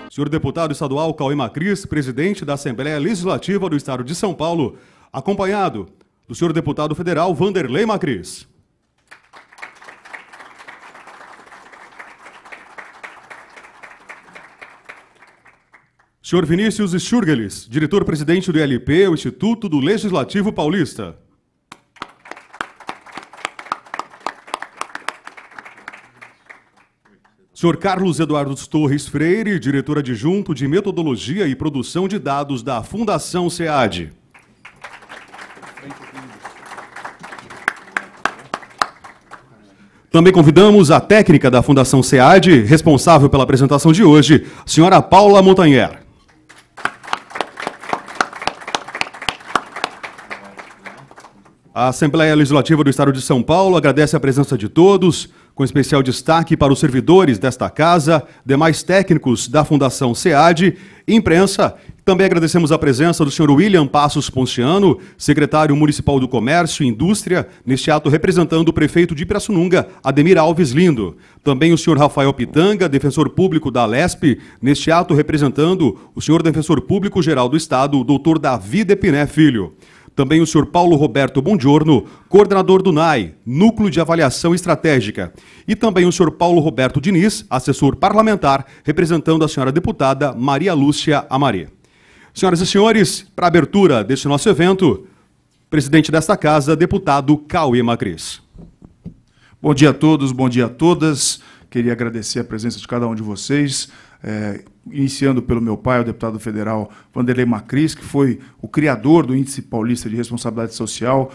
Senhor deputado estadual Cauê Macris, presidente da Assembleia Legislativa do Estado de São Paulo, acompanhado do senhor deputado federal Vanderlei Macris. Senhor Vinícius Sturgelis, diretor-presidente do ILP, o Instituto do Legislativo Paulista. Senhor Carlos Eduardo Torres Freire, diretor adjunto de Metodologia e Produção de Dados da Fundação SEAD. Também convidamos a técnica da Fundação SEAD, responsável pela apresentação de hoje, a senhora Paula Montanher. A Assembleia Legislativa do Estado de São Paulo agradece a presença de todos, com especial destaque para os servidores desta casa, demais técnicos da Fundação SEAD e imprensa. Também agradecemos a presença do senhor William Passos Ponciano, secretário municipal do Comércio e Indústria, neste ato representando o prefeito de Pirassununga, Ademir Alves Lindo. Também o senhor Rafael Pitanga, defensor público da Alesp, neste ato representando o senhor defensor público geral do Estado, o doutor Davi Depiné Filho. Também o senhor Paulo Roberto Bongiorno, coordenador do NAI, Núcleo de Avaliação Estratégica. E também o senhor Paulo Roberto Diniz, assessor parlamentar, representando a senhora deputada Maria Lúcia Amari. Senhoras e senhores, para a abertura deste nosso evento, presidente desta casa, deputado Cauê Macris. Bom dia a todos, bom dia a todas. Queria agradecer a presença de cada um de vocês. Iniciando pelo meu pai, o deputado federal Vanderlei Macris, que foi o criador do Índice Paulista de Responsabilidade Social,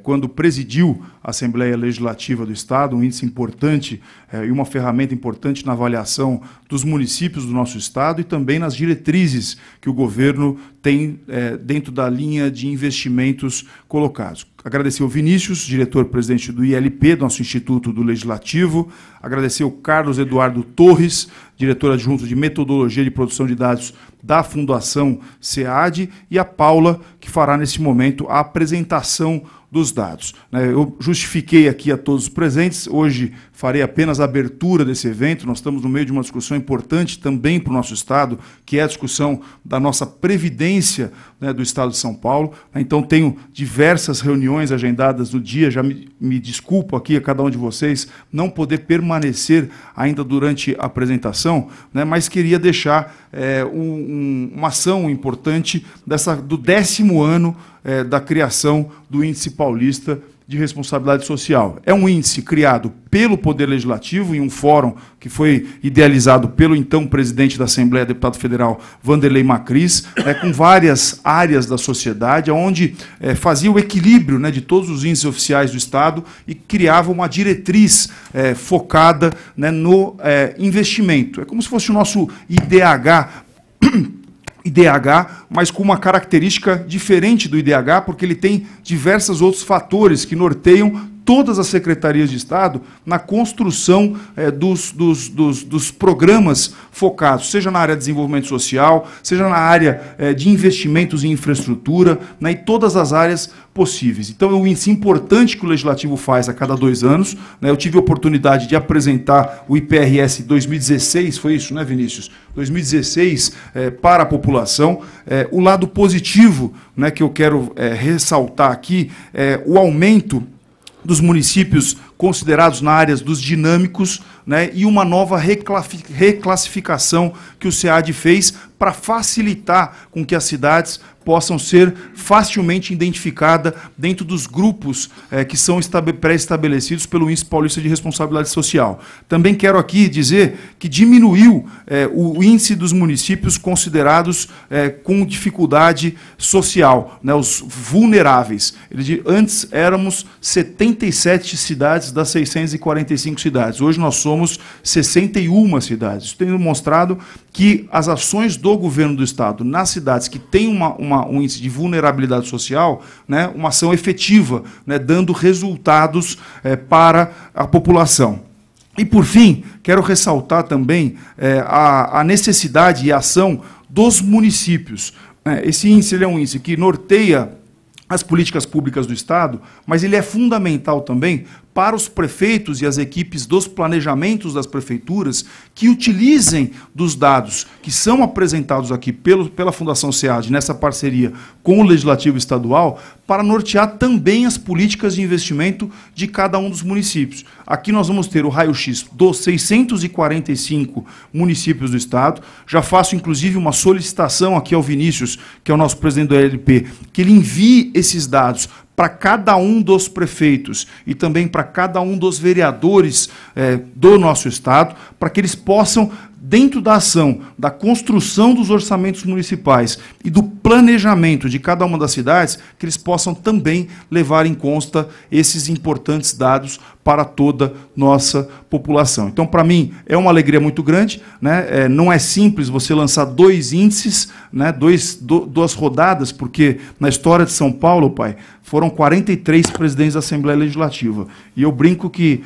quando presidiu a Assembleia Legislativa do Estado, um índice importante e uma ferramenta importante na avaliação dos municípios do nosso Estado e também nas diretrizes que o governo tem dentro da linha de investimentos colocados. Agradecer ao Vinícius, diretor-presidente do ILP, do nosso Instituto do Legislativo, agradecer ao Carlos Eduardo Torres, diretor adjunto de Metodologia de Produção de Dados da Fundação SEAD, e a Paula, que fará nesse momento a apresentação dos dados. Eu justifiquei aqui a todos os presentes, hoje farei apenas a abertura desse evento, nós estamos no meio de uma discussão importante também para o nosso Estado, que é a discussão da nossa Previdência, do Estado de São Paulo. Então tenho diversas reuniões agendadas no dia, já me desculpo aqui a cada um de vocês não poder permanecer ainda durante a apresentação, mas queria deixar uma ação importante do 10º ano da criação do Índice Paulista de Responsabilidade Social. É um índice criado pelo Poder Legislativo em um fórum que foi idealizado pelo então presidente da Assembleia, deputado federal Vanderlei Macris, com várias áreas da sociedade, onde fazia o equilíbrio de todos os índices oficiais do Estado e criava uma diretriz focada no investimento. É como se fosse o nosso IDH, mas com uma característica diferente do IDH, porque ele tem diversos outros fatores que norteiam todas as secretarias de Estado na construção dos programas focados, seja na área de desenvolvimento social, seja na área de investimentos em infraestrutura, em todas as áreas possíveis. Então, é um índice importante que o Legislativo faz a cada 2 anos. Eu tive a oportunidade de apresentar o IPRS 2016, foi isso, Vinícius? 2016, para a população. O lado positivo que eu quero ressaltar aqui é o aumento dos municípios considerados na área dos dinâmicos, e uma nova reclassificação que o SEAD fez para facilitar com que as cidades possam ser facilmente identificadas dentro dos grupos que são pré-estabelecidos pelo Índice Paulista de Responsabilidade Social. Também quero aqui dizer que diminuiu o índice dos municípios considerados com dificuldade social, os vulneráveis. Antes éramos 77 cidades das 645 cidades. Hoje nós somos 61 cidades. Isso tem demonstrado que as ações do governo do Estado nas cidades que têm um índice de vulnerabilidade social, uma ação efetiva, dando resultados para a população. E, por fim, quero ressaltar também a necessidade e a ação dos municípios. Esse índice é um índice que norteia as políticas públicas do Estado, mas ele é fundamental também para os prefeitos e as equipes dos planejamentos das prefeituras que utilizem dos dados que são apresentados aqui pela Fundação SEAD, nessa parceria com o Legislativo Estadual, para nortear também as políticas de investimento de cada um dos municípios. Aqui nós vamos ter o raio-x dos 645 municípios do Estado. Já faço, inclusive, uma solicitação aqui ao Vinícius, que é o nosso presidente do LP, que ele envie esses dados para cada um dos prefeitos e também para cada um dos vereadores do nosso Estado, para que eles possam, dentro da ação da construção dos orçamentos municipais e do planejamento de cada uma das cidades, que eles possam também levar em conta esses importantes dados para toda nossa população. Então, para mim, é uma alegria muito grande, né? Não é simples você lançar 2 índices, né? Duas rodadas, porque na história de São Paulo, pai, foram 43 presidentes da Assembleia Legislativa. E eu brinco que,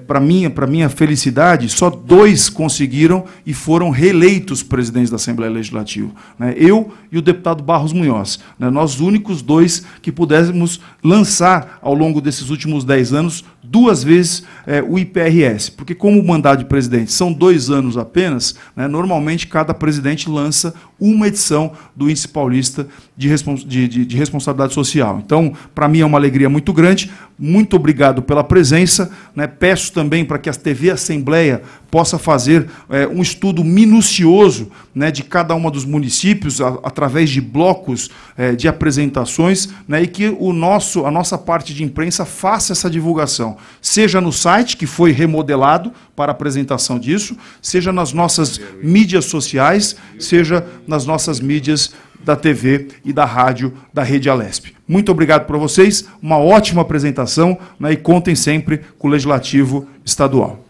para minha felicidade, só 2 conseguiram e foram reeleitos presidentes da Assembleia Legislativa, né? Eu e o deputado Barros Munhoz, né? Nós os únicos 2 que pudéssemos lançar, ao longo desses últimos 10 anos, 2 vezes o IPRS, porque como o mandato de presidente são 2 anos apenas, né, normalmente cada presidente lança uma edição do Índice Paulista de Responsabilidade Social. Então, para mim é uma alegria muito grande, muito obrigado pela presença, né, peço também para que a TV Assembleia possa fazer um estudo minucioso, né, de cada uma dos municípios, através de blocos de apresentações, né, e que a nossa parte de imprensa faça essa divulgação, seja no site, que foi remodelado para a apresentação disso, seja nas nossas mídias sociais, seja nas nossas mídias da TV e da rádio da Rede Alesp. Muito obrigado para vocês, uma ótima apresentação, né, e contem sempre com o Legislativo Estadual.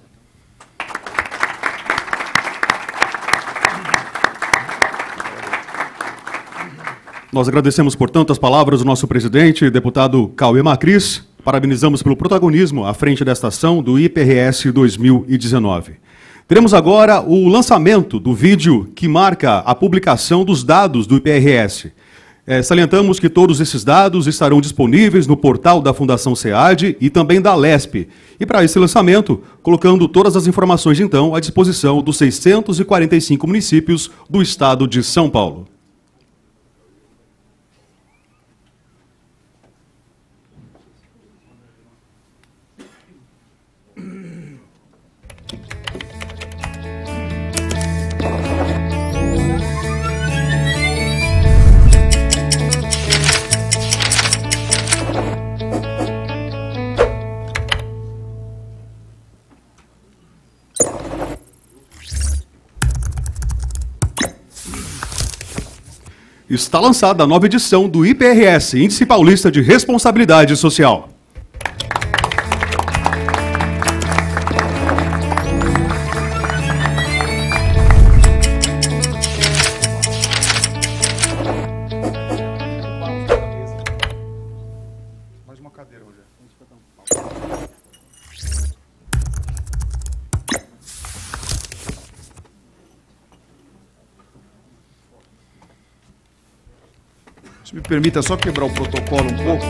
Nós agradecemos, portanto, as palavras do nosso presidente, deputado Cauê Macris. Parabenizamos pelo protagonismo à frente desta ação do IPRS 2019. Teremos agora o lançamento do vídeo que marca a publicação dos dados do IPRS. Salientamos que todos esses dados estarão disponíveis no portal da Fundação SEAD e também da Alesp. E para esse lançamento, colocando todas as informações, então, à disposição dos 645 municípios do estado de São Paulo. Está lançada a nova edição do IPRS, Índice Paulista de Responsabilidade Social. Mais uma cadeira, Rogério. Se me permita só quebrar o protocolo um pouco,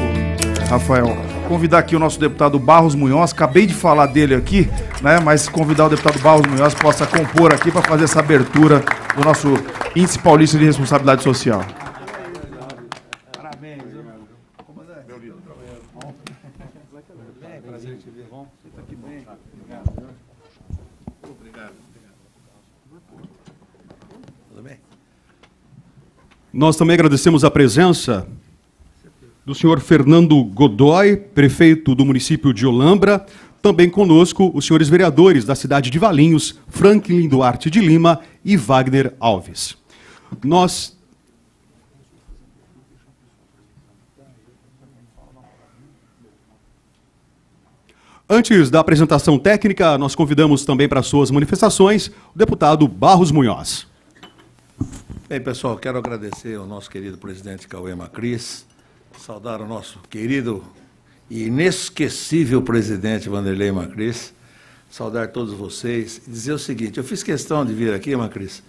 Rafael, convidar aqui o nosso deputado Barros Munhoz, acabei de falar dele aqui, né, mas convidar o deputado Barros Munhoz possa compor aqui para fazer essa abertura do nosso Índice Paulista de Responsabilidade Social. Parabéns, comandante. Meu líder. Bem, prazer te ver. Bom, você está aqui bem. Obrigado. Tudo bem? Nós também agradecemos a presença do senhor Fernando Godoy, prefeito do município de Olambra. Também conosco os senhores vereadores da cidade de Valinhos, Franklin Duarte de Lima e Wagner Alves. Antes da apresentação técnica, nós convidamos também para suas manifestações o deputado Barros Munhoz. Bem, pessoal, quero agradecer ao nosso querido presidente Cauê Macris, saudar o nosso querido e inesquecível presidente Vanderlei Macris, saudar todos vocês e dizer o seguinte: eu fiz questão de vir aqui, Macris,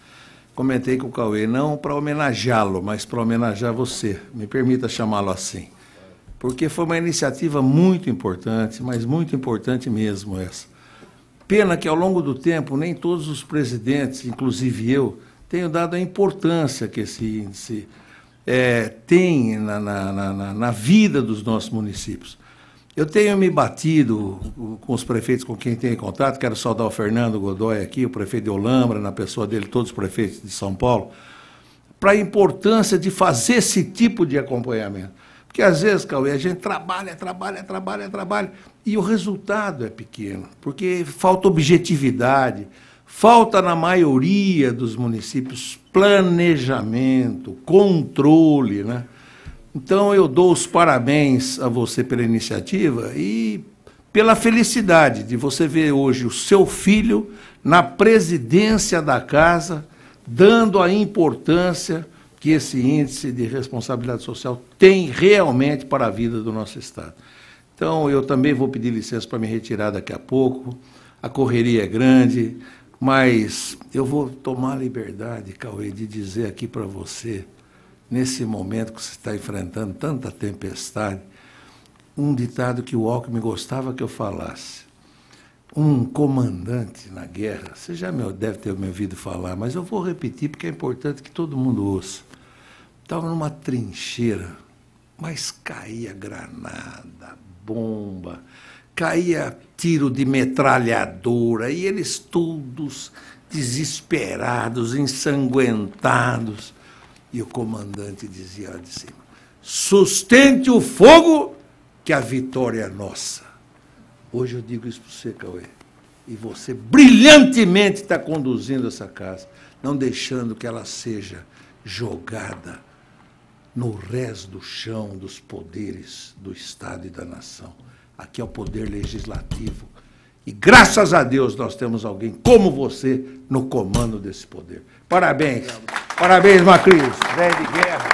comentei com o Cauê, não para homenageá-lo, mas para homenagear você, me permita chamá-lo assim. porque foi uma iniciativa muito importante, mas muito importante mesmo essa. Pena que, ao longo do tempo, nem todos os presidentes, inclusive eu, tenham dado a importância que esse índice tem na vida dos nossos municípios. Eu tenho me batido com os prefeitos com quem tenho contato, quero saudar o Fernando Godoy aqui, o prefeito de Olambra, na pessoa dele, todos os prefeitos de São Paulo, para a importância de fazer esse tipo de acompanhamento. Porque, às vezes, Cauê, a gente trabalha, e o resultado é pequeno, porque falta objetividade, falta, na maioria dos municípios, planejamento, controle, né? Então, eu dou os parabéns a você pela iniciativa e pela felicidade de você ver hoje o seu filho na presidência da casa, dando a importância que esse índice de responsabilidade social tem realmente para a vida do nosso Estado. Então, eu também vou pedir licença para me retirar daqui a pouco, a correria é grande, mas eu vou tomar a liberdade, Cauê, de dizer aqui para você, nesse momento que você está enfrentando tanta tempestade, um ditado que o Alckmin gostava que eu falasse. Um comandante na guerra, você já deve ter me ouvido falar, mas eu vou repetir porque é importante que todo mundo ouça. Estava numa trincheira, mas caía granada, bomba, caía tiro de metralhadora, e eles todos desesperados, ensanguentados. E o comandante dizia lá de cima: sustente o fogo, que a vitória é nossa. Hoje eu digo isso para você, Cauê, e você brilhantemente está conduzindo essa casa, não deixando que ela seja jogada no rés do chão dos poderes do Estado e da nação. Aqui é o poder legislativo. E, graças a Deus, nós temos alguém como você no comando desse poder. Parabéns. Parabéns, Macris. Velho de guerra.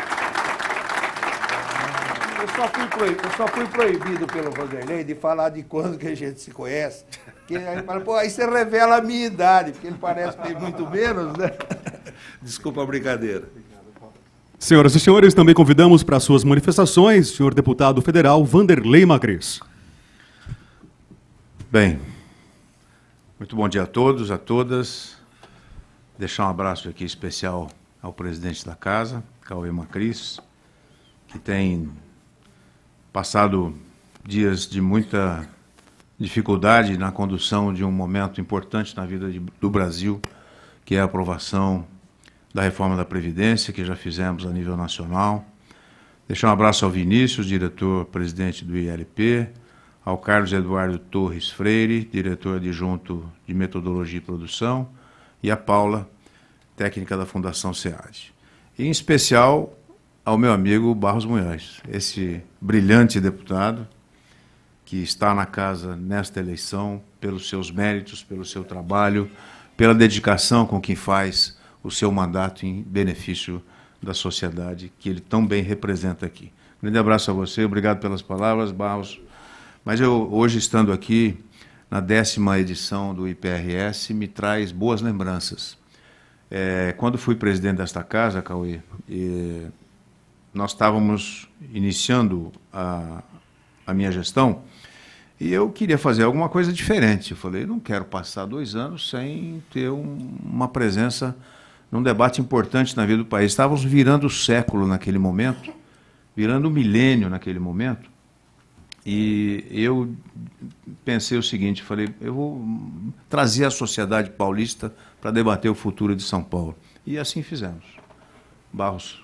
Eu só fui proibido pelo Vanderlei de falar de quando que a gente se conhece. Porque aí fala, pô, aí você revela a minha idade, porque ele parece que tem muito menos, né? Desculpa a brincadeira. Senhoras e senhores, também convidamos para suas manifestações o senhor deputado federal Vanderlei Macris. Bem, muito bom dia a todos, a todas. Deixar um abraço aqui especial ao presidente da casa, Cauê Macris, que tem passado dias de muita dificuldade na condução de um momento importante na vida do Brasil, que é a aprovação da reforma da Previdência, que já fizemos a nível nacional. Deixar um abraço ao Vinícius, diretor-presidente do ILP, ao Carlos Eduardo Torres Freire, diretor adjunto de Metodologia e Produção, e a Paula, técnica da Fundação SEAD. E, em especial, ao meu amigo Barros Munhoz, esse brilhante deputado que está na casa nesta eleição pelos seus méritos, pelo seu trabalho, pela dedicação com que faz o seu mandato em benefício da sociedade que ele tão bem representa aqui. Um grande abraço a você, obrigado pelas palavras, Barros. Mas eu, hoje, estando aqui na 10ª edição do IPRS, me traz boas lembranças. Quando fui presidente desta casa, Cauê, nós estávamos iniciando a minha gestão e eu queria fazer alguma coisa diferente. Eu falei, não quero passar 2 anos sem ter uma presença num debate importante na vida do país. Estávamos virando o século naquele momento, virando o milênio naquele momento, e eu pensei o seguinte, falei, eu vou trazer a sociedade paulista para debater o futuro de São Paulo. E assim fizemos. Barros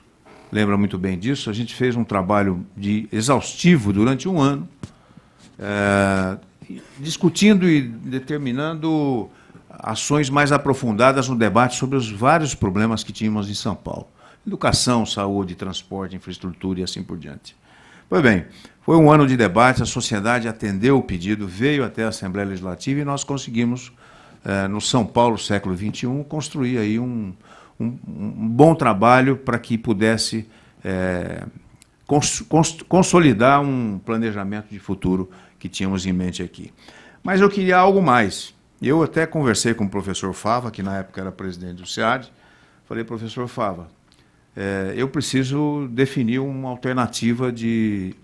lembra muito bem disso, a gente fez um trabalho exaustivo durante 1 ano, discutindo e determinando ações mais aprofundadas no debate sobre os vários problemas que tínhamos em São Paulo. Educação, saúde, transporte, infraestrutura e assim por diante. Pois bem, foi 1 ano de debate, a sociedade atendeu o pedido, veio até a Assembleia Legislativa e nós conseguimos, no São Paulo século XXI, construir aí um bom trabalho para que pudesse consolidar um planejamento de futuro que tínhamos em mente aqui. Mas eu queria algo mais. Eu até conversei com o professor Fava, que na época era presidente do SEAD, falei, professor Fava, eu preciso definir uma alternativa de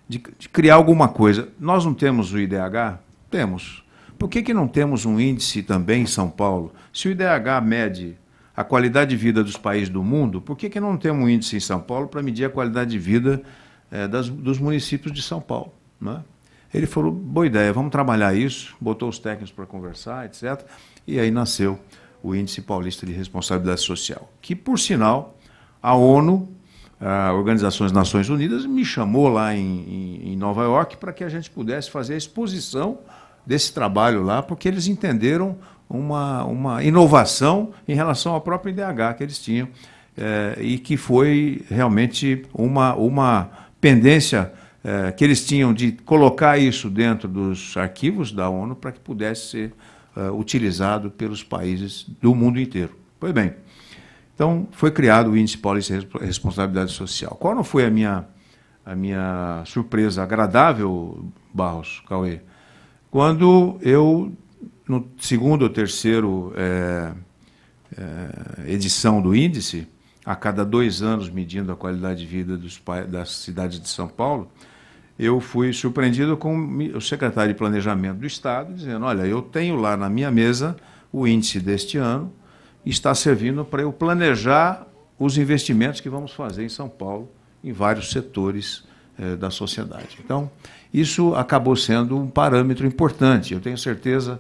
de criar alguma coisa. Nós não temos o IDH? Temos. Por que não temos um índice também em São Paulo? Se o IDH mede a qualidade de vida dos países do mundo, por que não temos um índice em São Paulo para medir a qualidade de vida dos municípios de São Paulo? Né? Ele falou, boa ideia, vamos trabalhar isso, botou os técnicos para conversar, etc. E aí nasceu o Índice Paulista de Responsabilidade Social, que, por sinal, a ONU, a Organização das Nações Unidas, me chamou lá em Nova York para que a gente pudesse fazer a exposição desse trabalho lá, porque eles entenderam uma inovação em relação ao próprio IDH que eles tinham, e que foi realmente uma pendência que eles tinham de colocar isso dentro dos arquivos da ONU para que pudesse ser utilizado pelos países do mundo inteiro. Pois bem, então foi criado o Índice Paulista de Responsabilidade Social. Qual não foi a minha surpresa agradável, Barros, Cauê? Quando eu, no segundo ou terceiro edição do índice, a cada 2 anos medindo a qualidade de vida das cidades de São Paulo, eu fui surpreendido com o secretário de Planejamento do Estado, dizendo, olha, eu tenho lá na minha mesa o índice deste ano, está servindo para eu planejar os investimentos que vamos fazer em São Paulo, em vários setores da sociedade. Então, isso acabou sendo um parâmetro importante. Eu tenho certeza,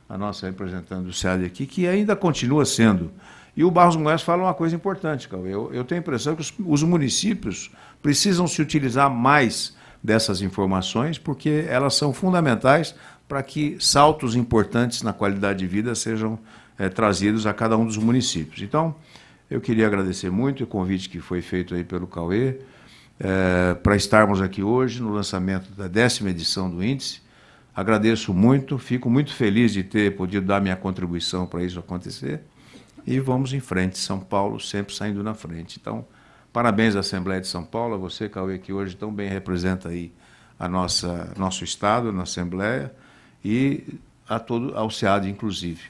a nossa representante do SEAD aqui, que ainda continua sendo. E o Barros Moés fala uma coisa importante, Cauê. Eu tenho a impressão que os municípios precisam se utilizar mais dessas informações, porque elas são fundamentais para que saltos importantes na qualidade de vida sejam trazidos a cada um dos municípios. Então, eu queria agradecer muito o convite que foi feito aí pelo Cauê, para estarmos aqui hoje no lançamento da 10ª edição do índice. Agradeço muito, fico muito feliz de ter podido dar minha contribuição para isso acontecer, e vamos em frente, São Paulo sempre saindo na frente. Então, parabéns à Assembleia de São Paulo, a você, Cauê, que hoje tão bem representa aí nosso Estado na Assembleia, e ao SEAD, inclusive.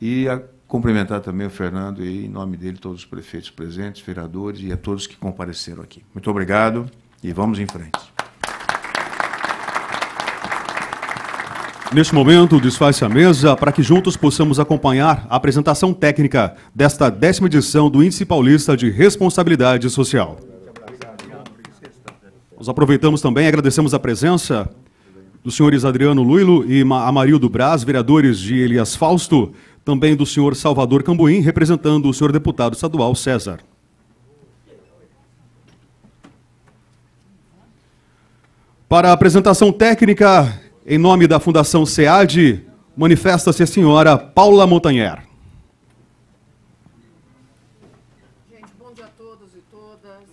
E cumprimentar também o Fernando e, em nome dele, todos os prefeitos presentes, vereadores e a todos que compareceram aqui. Muito obrigado e vamos em frente. Neste momento, desfaz-se a mesa para que juntos possamos acompanhar a apresentação técnica desta 10ª edição do Índice Paulista de Responsabilidade Social. Nós aproveitamos também e agradecemos a presença dos senhores Adriano Luilo e Amarildo Braz, vereadores de Elias Fausto, também do senhor Salvador Cambuim, representando o senhor deputado estadual César. Para a apresentação técnica, em nome da Fundação SEAD, manifesta-se a senhora Paula Montanher. Gente, bom dia a todos e todas.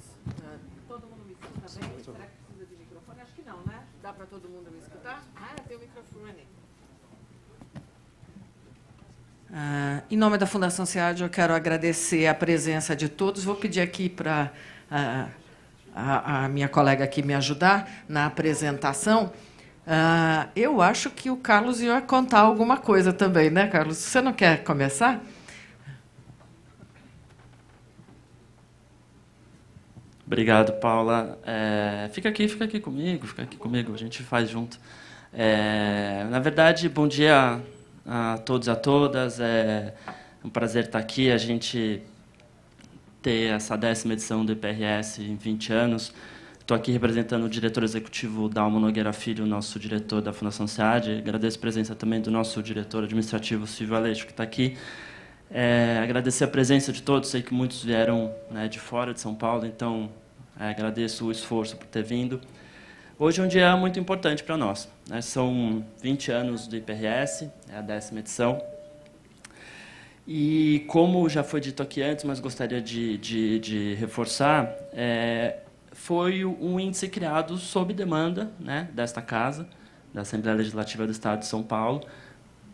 Todo mundo me escuta bem? Será que precisa de microfone? Acho que não, né? Dá para todo mundo me escutar? Tem o microfone. Em nome da Fundação SEAD, eu quero agradecer a presença de todos. Vou pedir aqui para a minha colega aqui me ajudar na apresentação. Eu acho que o Carlos ia contar alguma coisa também, né, Carlos? Você não quer começar? Obrigado, Paula. Fica aqui comigo, a gente faz junto. Na verdade, bom dia a todos e a todas. É um prazer estar aqui, a gente ter essa 10ª edição do IPRS em 20 anos. Estou aqui representando o diretor executivo Dalmo Nogueira Filho, nosso diretor da Fundação SEAD. Agradeço a presença também do nosso diretor administrativo, Silvio Aleixo, que está aqui. Agradecer a presença de todos, sei que muitos vieram, né, de fora de São Paulo, então agradeço o esforço por ter vindo. Hoje é um dia muito importante para nós, né? São 20 anos do IPRS, é a 10ª edição. E, como já foi dito aqui antes, mas gostaria de reforçar, foi um índice criado sob demanda, né, desta casa, da Assembleia Legislativa do Estado de São Paulo,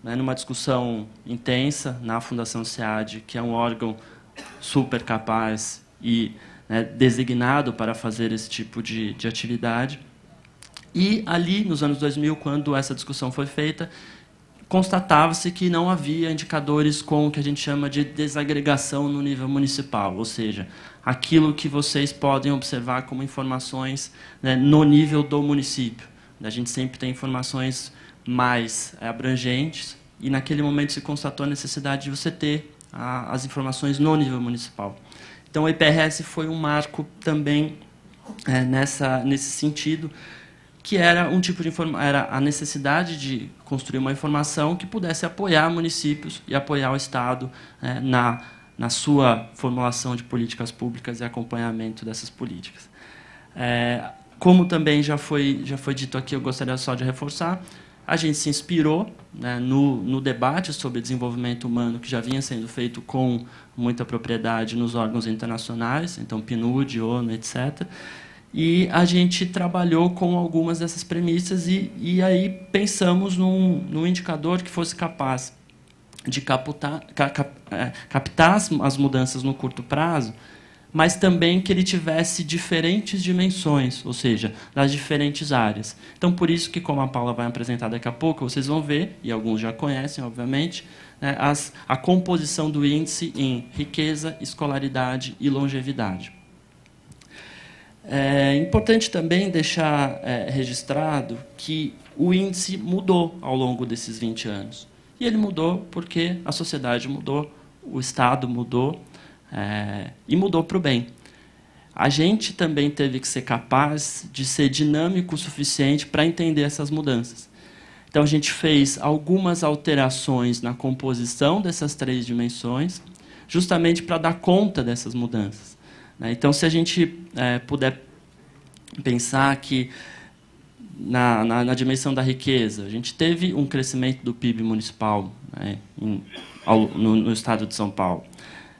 né, numa discussão intensa na Fundação SEAD, que é um órgão super capaz e, né, designado para fazer esse tipo de atividade. E ali, nos anos 2000, quando essa discussão foi feita, constatava-se que não havia indicadores com o que a gente chama de desagregação no nível municipal, ou seja, aquilo que vocês podem observar como informações, né, no nível do município. A gente sempre tem informações mais abrangentes, e naquele momento se constatou a necessidade de você ter as informações no nível municipal. Então, o IPRS foi um marco também nesse sentido, que era um tipo de era a necessidade de construir uma informação que pudesse apoiar municípios e apoiar o Estado na sua formulação de políticas públicas e acompanhamento dessas políticas. Como também já foi dito aqui, eu gostaria só de reforçar, a gente se inspirou, né, no debate sobre desenvolvimento humano que já vinha sendo feito com muita propriedade nos órgãos internacionais, então PNUD, ONU, etc. E a gente trabalhou com algumas dessas premissas e aí pensamos num indicador que fosse capaz de captar as mudanças no curto prazo, mas também que ele tivesse diferentes dimensões, ou seja, das diferentes áreas. Então, por isso que, como a Paula vai apresentar daqui a pouco, vocês vão ver, e alguns já conhecem, obviamente, né, a composição do índice em riqueza, escolaridade e longevidade. É importante também deixar registrado que o índice mudou ao longo desses 20 anos. E ele mudou porque a sociedade mudou, o Estado mudou, e mudou para o bem. A gente também teve que ser capaz de ser dinâmico o suficiente para entender essas mudanças. Então, a gente fez algumas alterações na composição dessas 3 dimensões, justamente para dar conta dessas mudanças. Então, se a gente puder pensar que na dimensão da riqueza, a gente teve um crescimento do PIB municipal, né, no estado de São Paulo.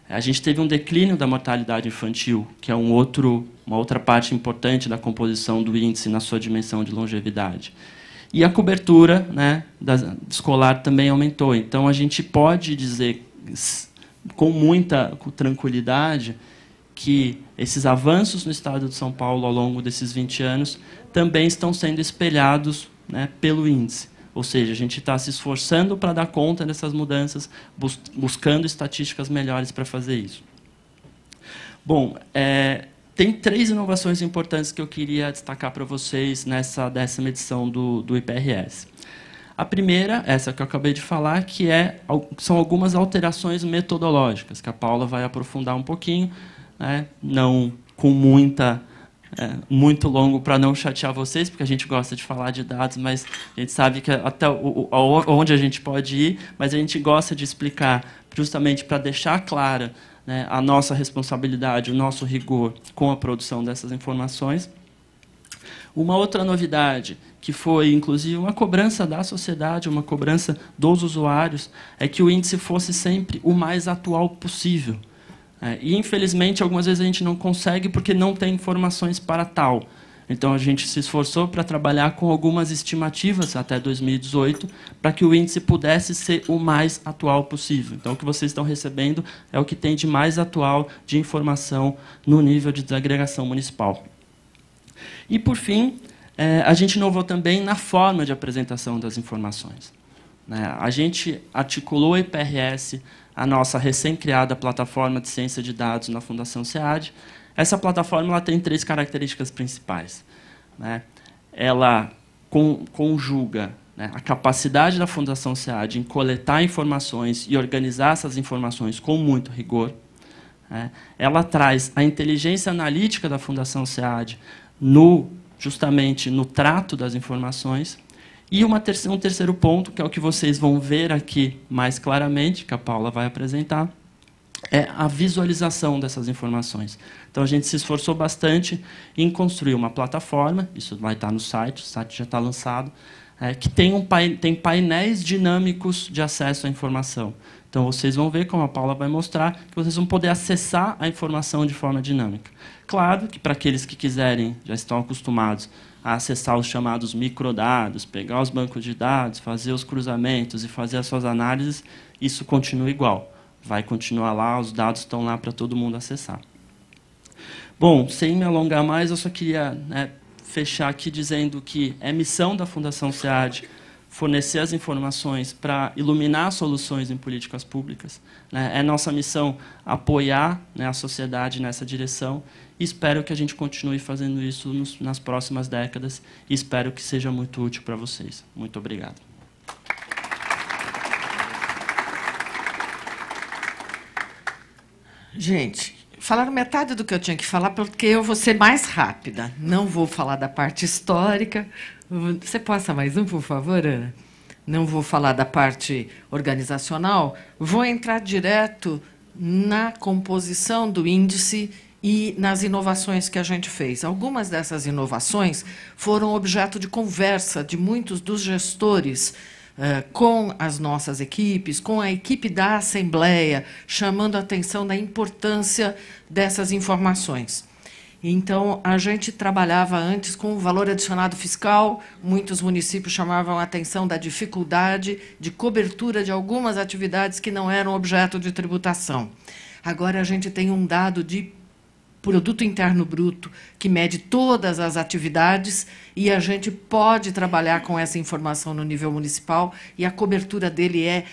A gente teve um declínio da mortalidade infantil, que é uma outra parte importante da composição do índice na sua dimensão de longevidade. E a cobertura, né, escolar também aumentou. Então, a gente pode dizer com muita tranquilidade que esses avanços no estado de São Paulo ao longo desses 20 anos também estão sendo espelhados, né, pelo índice. Ou seja, a gente está se esforçando para dar conta dessas mudanças, buscando estatísticas melhores para fazer isso. Bom, tem 3 inovações importantes que eu queria destacar para vocês nessa 10ª edição do IPRS. A primeira, essa que eu acabei de falar, que são algumas alterações metodológicas, que a Paula vai aprofundar um pouquinho, né, não com muito longo para não chatear vocês, porque a gente gosta de falar de dados, mas a gente sabe que até onde a gente pode ir, mas a gente gosta de explicar justamente para deixar clara, né, a nossa responsabilidade, o nosso rigor com a produção dessas informações. Uma outra novidade, que foi inclusive uma cobrança da sociedade, uma cobrança dos usuários, é que o índice fosse sempre o mais atual possível. E, infelizmente, algumas vezes a gente não consegue porque não tem informações para tal. Então, a gente se esforçou para trabalhar com algumas estimativas até 2018, para que o índice pudesse ser o mais atual possível. Então, o que vocês estão recebendo é o que tem de mais atual de informação no nível de desagregação municipal. E, por fim, a gente inovou também na forma de apresentação das informações. A gente articulou o IPRS, a nossa recém-criada plataforma de ciência de dados na Fundação SEAD. Essa plataforma ela tem 3 características principais. Ela conjuga, né, a capacidade da Fundação SEAD em coletar informações e organizar essas informações com muito rigor. Ela traz a inteligência analítica da Fundação SEAD justamente no trato das informações. E um terceiro ponto, que é o que vocês vão ver aqui mais claramente, que a Paula vai apresentar, é a visualização dessas informações. Então, a gente se esforçou bastante em construir uma plataforma, isso vai estar no site, o site já está lançado, que tem painéis dinâmicos de acesso à informação. Então, vocês vão ver, como a Paula vai mostrar, que vocês vão poder acessar a informação de forma dinâmica. Claro que, para aqueles que quiserem, já estão acostumados a acessar os chamados microdados, pegar os bancos de dados, fazer os cruzamentos e fazer as suas análises, isso continua igual. Vai continuar lá, os dados estão lá para todo mundo acessar. Bom, sem me alongar mais, eu só queria fechar aqui dizendo que é missão da Fundação SEAD fornecer as informações para iluminar soluções em políticas públicas. Né? É nossa missão apoiar, né, a sociedade nessa direção, e espero que a gente continue fazendo isso nas próximas décadas, e espero que seja muito útil para vocês. Muito obrigado. Gente, falaram metade do que eu tinha que falar, porque eu vou ser mais rápida. Não vou falar da parte histórica. Você passa mais um, por favor, Ana? Não vou falar da parte organizacional. Vou entrar direto na composição do índice e nas inovações que a gente fez. Algumas dessas inovações foram objeto de conversa de muitos dos gestores com as nossas equipes, com a equipe da Assembleia, chamando a atenção da importância dessas informações. Então, a gente trabalhava antes com o valor adicionado fiscal, muitos municípios chamavam a atenção da dificuldade de cobertura de algumas atividades que não eram objeto de tributação. Agora, a gente tem um dado de Produto Interno Bruto, que mede todas as atividades, e a gente pode trabalhar com essa informação no nível municipal, e a cobertura dele é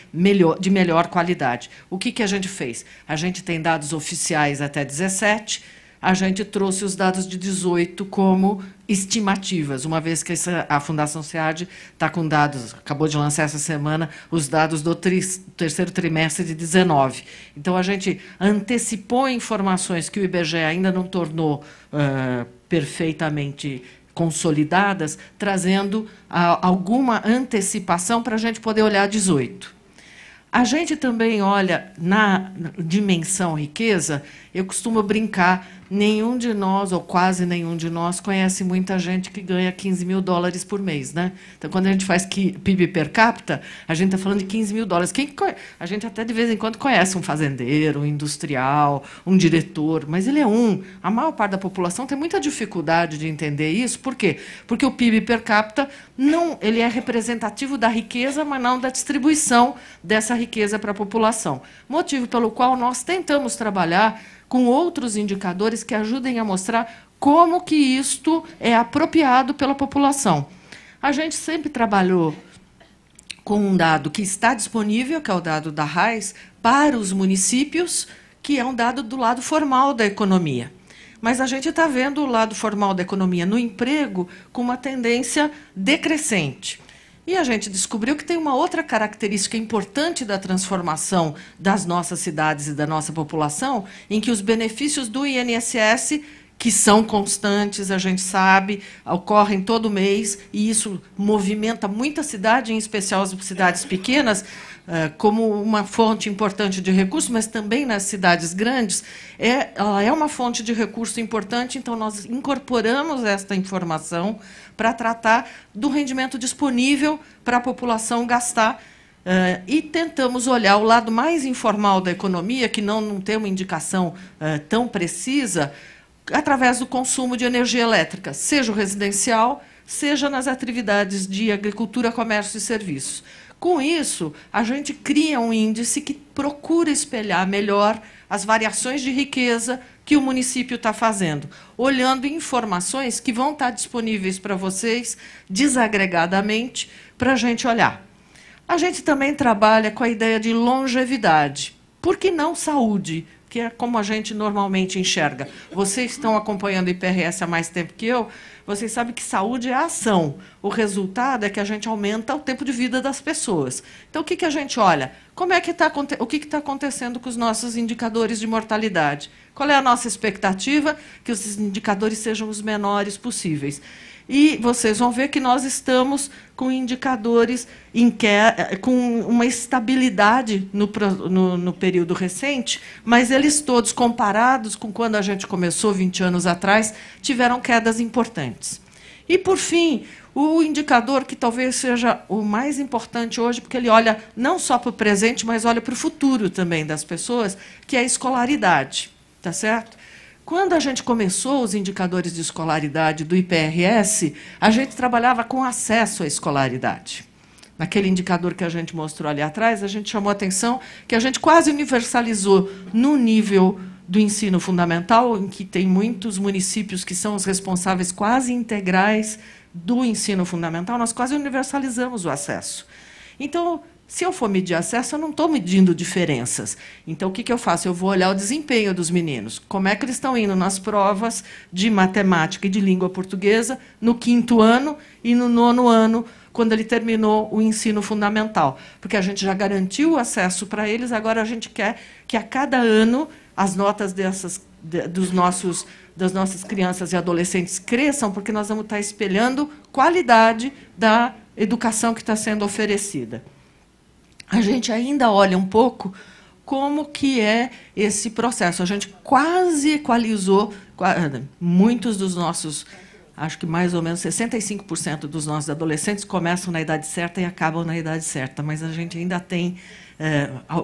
de melhor qualidade. O que a gente fez? A gente tem dados oficiais até 17, a gente trouxe os dados de 18 como estimativas, uma vez que a Fundação SEAD está com dados, acabou de lançar essa semana, os dados do terceiro trimestre de 19. Então, a gente antecipou informações que o IBGE ainda não tornou perfeitamente consolidadas, trazendo alguma antecipação para a gente poder olhar 18. A gente também olha na dimensão riqueza, eu costumo brincar, nenhum de nós, ou quase nenhum de nós, conhece muita gente que ganha 15 mil dólares por mês. Né? Então, quando a gente faz PIB per capita, a gente está falando de 15 mil dólares. A gente até, de vez em quando, conhece um fazendeiro, um industrial, um diretor, mas ele é um. A maior parte da população tem muita dificuldade de entender isso. Por quê? Porque o PIB per capita ele é representativo da riqueza, mas não da distribuição dessa riqueza para a população. Motivo pelo qual nós tentamos trabalhar com outros indicadores que ajudem a mostrar como que isto é apropriado pela população. A gente sempre trabalhou com um dado que está disponível, que é o dado da RAIS, para os municípios, que é um dado do lado formal da economia. Mas a gente está vendo o lado formal da economia no emprego com uma tendência decrescente. E a gente descobriu que tem uma outra característica importante da transformação das nossas cidades e da nossa população, em que os benefícios do INSS, que são constantes, a gente sabe, ocorrem todo mês, e isso movimenta muita cidade, em especial as cidades pequenas, como uma fonte importante de recursos, mas também nas cidades grandes, ela é uma fonte de recurso importante, então nós incorporamos esta informação para tratar do rendimento disponível para a população gastar, e tentamos olhar o lado mais informal da economia, que não tem uma indicação tão precisa, através do consumo de energia elétrica, seja o residencial, seja nas atividades de agricultura, comércio e serviços. Com isso, a gente cria um índice que procura espelhar melhor as variações de riqueza que o município está fazendo, olhando informações que vão estar disponíveis para vocês desagregadamente para a gente olhar. A gente também trabalha com a ideia de longevidade. Por que não saúde? Que é como a gente normalmente enxerga. Vocês estão acompanhando o IPRS há mais tempo que eu, vocês sabem que saúde é ação. O resultado é que a gente aumenta o tempo de vida das pessoas. Então, o que a gente olha? O que está acontecendo com os nossos indicadores de mortalidade? Qual é a nossa expectativa? Que os indicadores sejam os menores possíveis. E vocês vão ver que nós estamos com indicadores com uma estabilidade no período recente, mas eles todos, comparados com quando a gente começou 20 anos atrás, tiveram quedas importantes. E, por fim, o indicador que talvez seja o mais importante hoje, porque ele olha não só para o presente, mas olha para o futuro também das pessoas, que é a escolaridade. Tá certo? Quando a gente começou os indicadores de escolaridade do IPRS, a gente trabalhava com acesso à escolaridade. Naquele indicador que a gente mostrou ali atrás, a gente chamou a atenção que a gente quase universalizou no nível do ensino fundamental, em que tem muitos municípios que são os responsáveis quase integrais do ensino fundamental, nós quase universalizamos o acesso. Então, se eu for medir acesso, eu não estou medindo diferenças. Então, o que eu faço? Eu vou olhar o desempenho dos meninos. Como é que eles estão indo nas provas de matemática e de língua portuguesa no 5º ano e no 9º ano, quando ele terminou o ensino fundamental. Porque a gente já garantiu o acesso para eles, agora a gente quer que, a cada ano, as notas das nossas crianças e adolescentes cresçam, porque nós vamos estar espelhando qualidade da educação que está sendo oferecida. A gente ainda olha um pouco como que é esse processo. A gente quase equalizou muitos dos nossos, acho que mais ou menos 65% dos nossos adolescentes começam na idade certa e acabam na idade certa, mas a gente ainda tem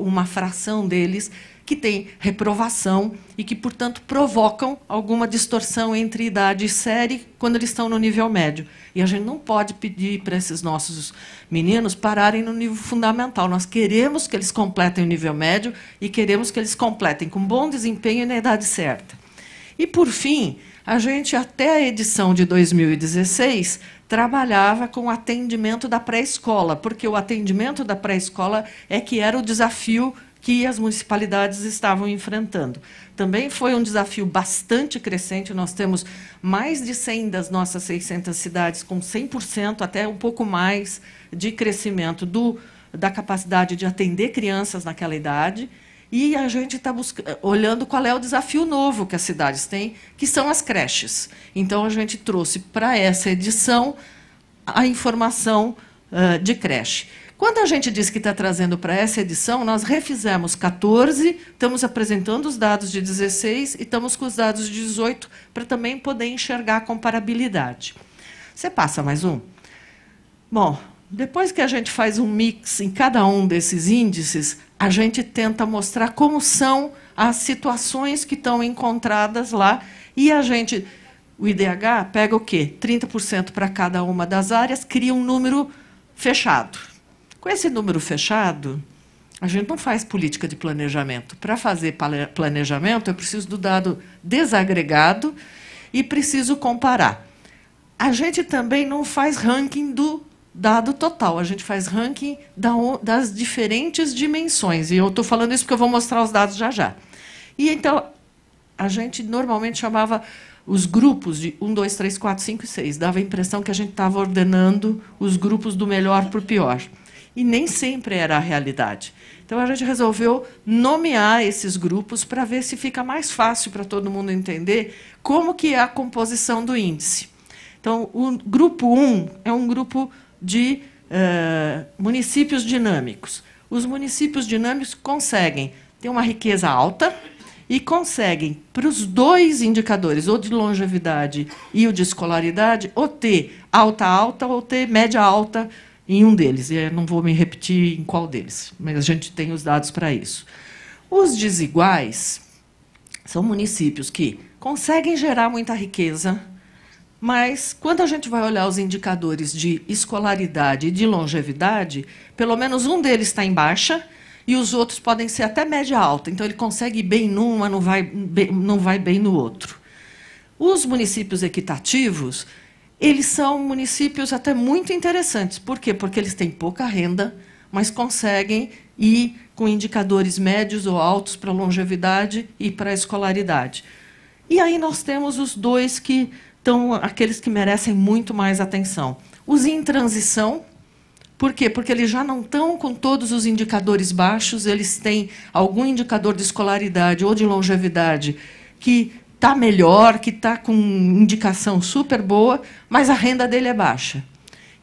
uma fração deles que tem reprovação e que, portanto, provocam alguma distorção entre idade e série quando eles estão no nível médio. E a gente não pode pedir para esses nossos meninos pararem no nível fundamental. Nós queremos que eles completem o nível médio e queremos que eles completem com bom desempenho e na idade certa. E, por fim, a gente, até a edição de 2016, trabalhava com o atendimento da pré-escola, porque o atendimento da pré-escola é que era o desafio que as municipalidades estavam enfrentando. Também foi um desafio bastante crescente. Nós temos mais de 100 das nossas 600 cidades com 100%, até um pouco mais, de crescimento da capacidade de atender crianças naquela idade. E a gente está olhando qual é o desafio novo que as cidades têm, que são as creches. Então, a gente trouxe para essa edição a informação de creche. Quando a gente diz que está trazendo para essa edição, nós refizemos 14, estamos apresentando os dados de 16 e estamos com os dados de 18 para também poder enxergar a comparabilidade. Você passa mais um? Bom, depois que a gente faz um mix em cada um desses índices, a gente tenta mostrar como são as situações que estão encontradas lá e a gente, o IDH, pega o quê? 30% para cada uma das áreas, cria um número fechado. Com esse número fechado, a gente não faz política de planejamento. Para fazer planejamento, eu preciso do dado desagregado e preciso comparar. A gente também não faz ranking do dado total, a gente faz ranking das diferentes dimensões. E eu estou falando isso porque eu vou mostrar os dados já já. E, então, a gente normalmente chamava os grupos de 1, 2, 3, 4, 5 e 6. Dava a impressão que a gente estava ordenando os grupos do melhor para o pior. E nem sempre era a realidade. Então, a gente resolveu nomear esses grupos para ver se fica mais fácil para todo mundo entender como que é a composição do índice. Então, o grupo 1 é um grupo de municípios dinâmicos. Os municípios dinâmicos conseguem ter uma riqueza alta e conseguem, para os dois indicadores, ou de longevidade e o de escolaridade, ou ter alta-alta ou ter média-alta em um deles. Eu não vou me repetir em qual deles, mas a gente tem os dados para isso. Os desiguais são municípios que conseguem gerar muita riqueza, mas, quando a gente vai olhar os indicadores de escolaridade e de longevidade, pelo menos um deles está em baixa e os outros podem ser até média-alta. Então, ele consegue ir bem num, mas não vai bem no outro. Os municípios equitativos, eles são municípios até muito interessantes. Por quê? Porque eles têm pouca renda, mas conseguem ir com indicadores médios ou altos para a longevidade e para a escolaridade. E aí nós temos os dois que estão, aqueles que merecem muito mais atenção. Os em transição. Por quê? Porque eles já não estão com todos os indicadores baixos, eles têm algum indicador de escolaridade ou de longevidade que está melhor, que está com indicação super boa, mas a renda dele é baixa.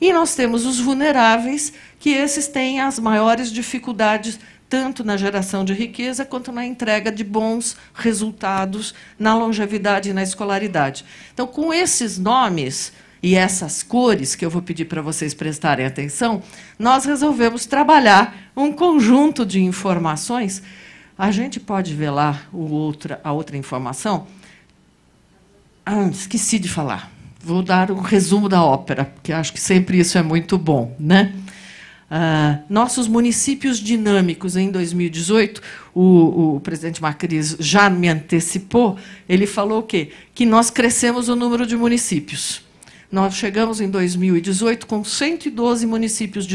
E nós temos os vulneráveis, que esses têm as maiores dificuldades, tanto na geração de riqueza, quanto na entrega de bons resultados na longevidade e na escolaridade. Então, com esses nomes e essas cores, que eu vou pedir para vocês prestarem atenção, nós resolvemos trabalhar um conjunto de informações. A gente pode ver lá a outra informação. Esqueci de falar. Vou dar um resumo da ópera, porque acho que sempre isso é muito bom, né? Nossos municípios dinâmicos em 2018, o presidente Macris já me antecipou, ele falou o quê? Que nós crescemos o número de municípios. Nós chegamos em 2018 com 112 municípios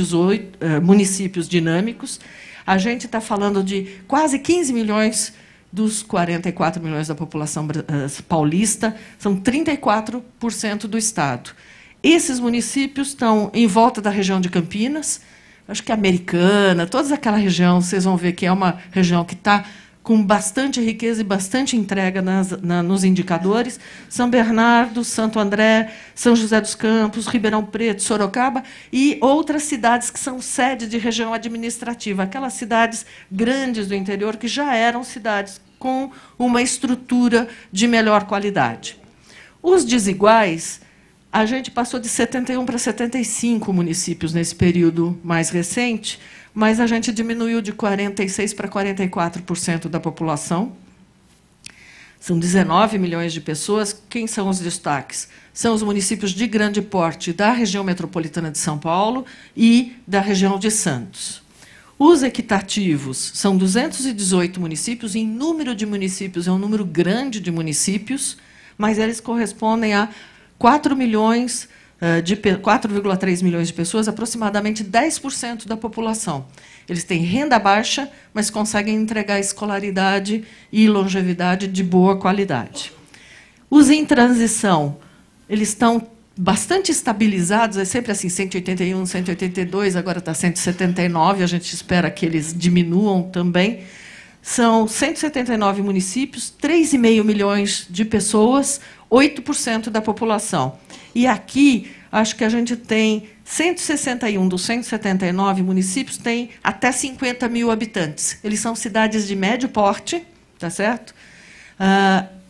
dinâmicos. A gente está falando de quase 15 milhões dos 44 milhões da população paulista, são 34% do Estado. Esses municípios estão em volta da região de Campinas, acho que Americana, toda aquela região, vocês vão ver que é uma região que está com bastante riqueza e bastante entrega nos indicadores. São Bernardo, Santo André, São José dos Campos, Ribeirão Preto, Sorocaba e outras cidades que são sede de região administrativa, aquelas cidades grandes do interior que já eram cidades com uma estrutura de melhor qualidade. Os desiguais, a gente passou de 71 para 75 municípios nesse período mais recente, mas a gente diminuiu de 46% para 44% da população. São 19 milhões de pessoas. Quem são os destaques? São os municípios de grande porte da região metropolitana de São Paulo e da região de Santos. Os equitativos são 218 municípios. Em número de municípios, é um número grande de municípios, mas eles correspondem a 4,3 milhões de pessoas, aproximadamente 10% da população. Eles têm renda baixa, mas conseguem entregar escolaridade e longevidade de boa qualidade. Os em transição, eles estão bastante estabilizados, é sempre assim, 181, 182, agora está 179, a gente espera que eles diminuam também. São 179 municípios, 3,5 milhões de pessoas, 8% da população. E aqui, acho que a gente tem 161 dos 179 municípios, tem até 50 mil habitantes. Eles são cidades de médio porte, tá certo?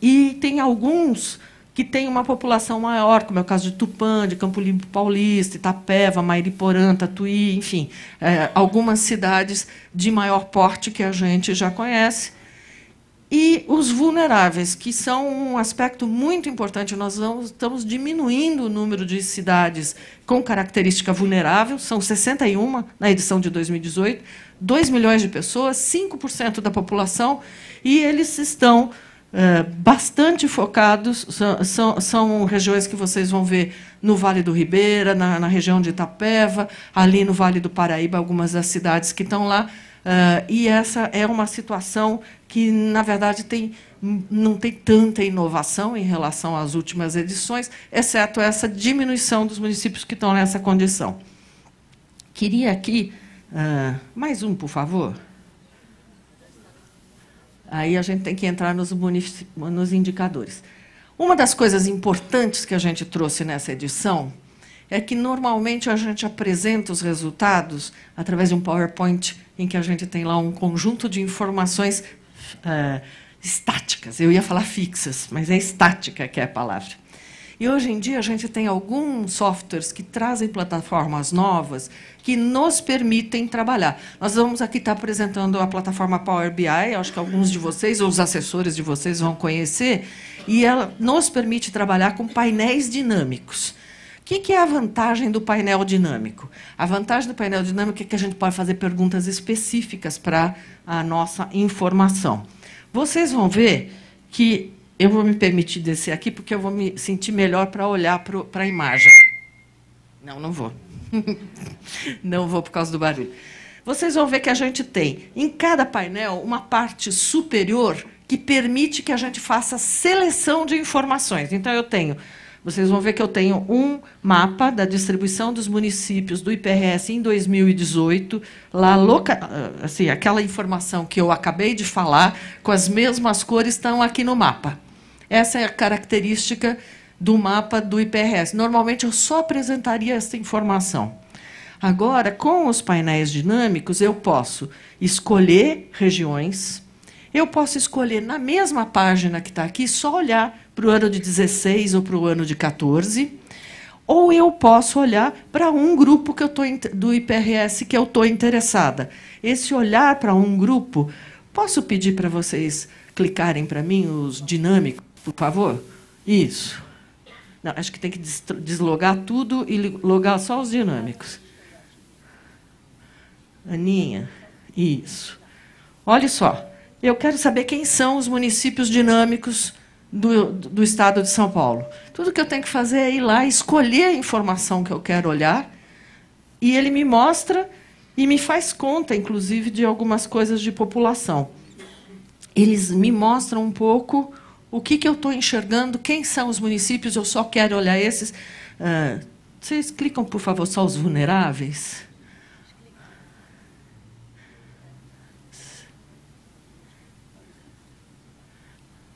E tem alguns que têm uma população maior, como é o caso de Tupã, de Campo Limpo Paulista, Itapeva, Mairiporã, Tatuí, enfim, algumas cidades de maior porte que a gente já conhece. E os vulneráveis, que são um aspecto muito importante. Nós estamos diminuindo o número de cidades com característica vulnerável, são 61 na edição de 2018, 2 milhões de pessoas, 5% da população, e eles estão bastante focados, são regiões que vocês vão ver no Vale do Ribeira, na região de Itapeva, ali no Vale do Paraíba, algumas das cidades que estão lá. E essa é uma situação que, na verdade, não tem tanta inovação em relação às últimas edições, exceto essa diminuição dos municípios que estão nessa condição. Queria aqui, mais um, por favor. Aí a gente tem que entrar nos indicadores. Uma das coisas importantes que a gente trouxe nessa edição é que, normalmente, a gente apresenta os resultados através de um PowerPoint em que a gente tem lá um conjunto de informações estáticas. Eu ia falar fixas, mas é estática que é a palavra. E, hoje em dia, a gente tem alguns softwares que trazem plataformas novas que nos permitem trabalhar. Nós vamos aqui estar apresentando a plataforma Power BI, acho que alguns de vocês, ou os assessores de vocês, vão conhecer, e ela nos permite trabalhar com painéis dinâmicos. O que é a vantagem do painel dinâmico? A vantagem do painel dinâmico é que a gente pode fazer perguntas específicas para a nossa informação. Vocês vão ver que eu vou me permitir descer aqui, porque eu vou me sentir melhor para olhar para a imagem. Não vou. Não vou por causa do barulho. Vocês vão ver que a gente tem, em cada painel, uma parte superior que permite que a gente faça seleção de informações. Então, vocês vão ver que eu tenho um mapa da distribuição dos municípios do IPRS em 2018, lá assim, aquela informação que eu acabei de falar, com as mesmas cores, estão aqui no mapa. Essa é a característica do mapa do IPRS. Normalmente, eu só apresentaria essa informação. Agora, com os painéis dinâmicos, eu posso escolher regiões, eu posso escolher, na mesma página que está aqui, só olhar para o ano de 16 ou para o ano de 14, ou eu posso olhar para um grupo que eu do IPRS que eu estou interessada. Esse olhar para um grupo, posso pedir para vocês clicarem para mim os dinâmicos, por favor? Isso. Não, acho que tem que deslogar tudo e logar só os dinâmicos. Aninha, isso. Olha só, eu quero saber quem são os municípios dinâmicos do Estado de São Paulo. Tudo que eu tenho que fazer é ir lá, escolher a informação que eu quero olhar, e ele me mostra e me faz conta, inclusive, de algumas coisas de população. Eles me mostram um pouco o que eu estou enxergando, quem são os municípios, eu só quero olhar esses. Vocês clicam, por favor, só os vulneráveis?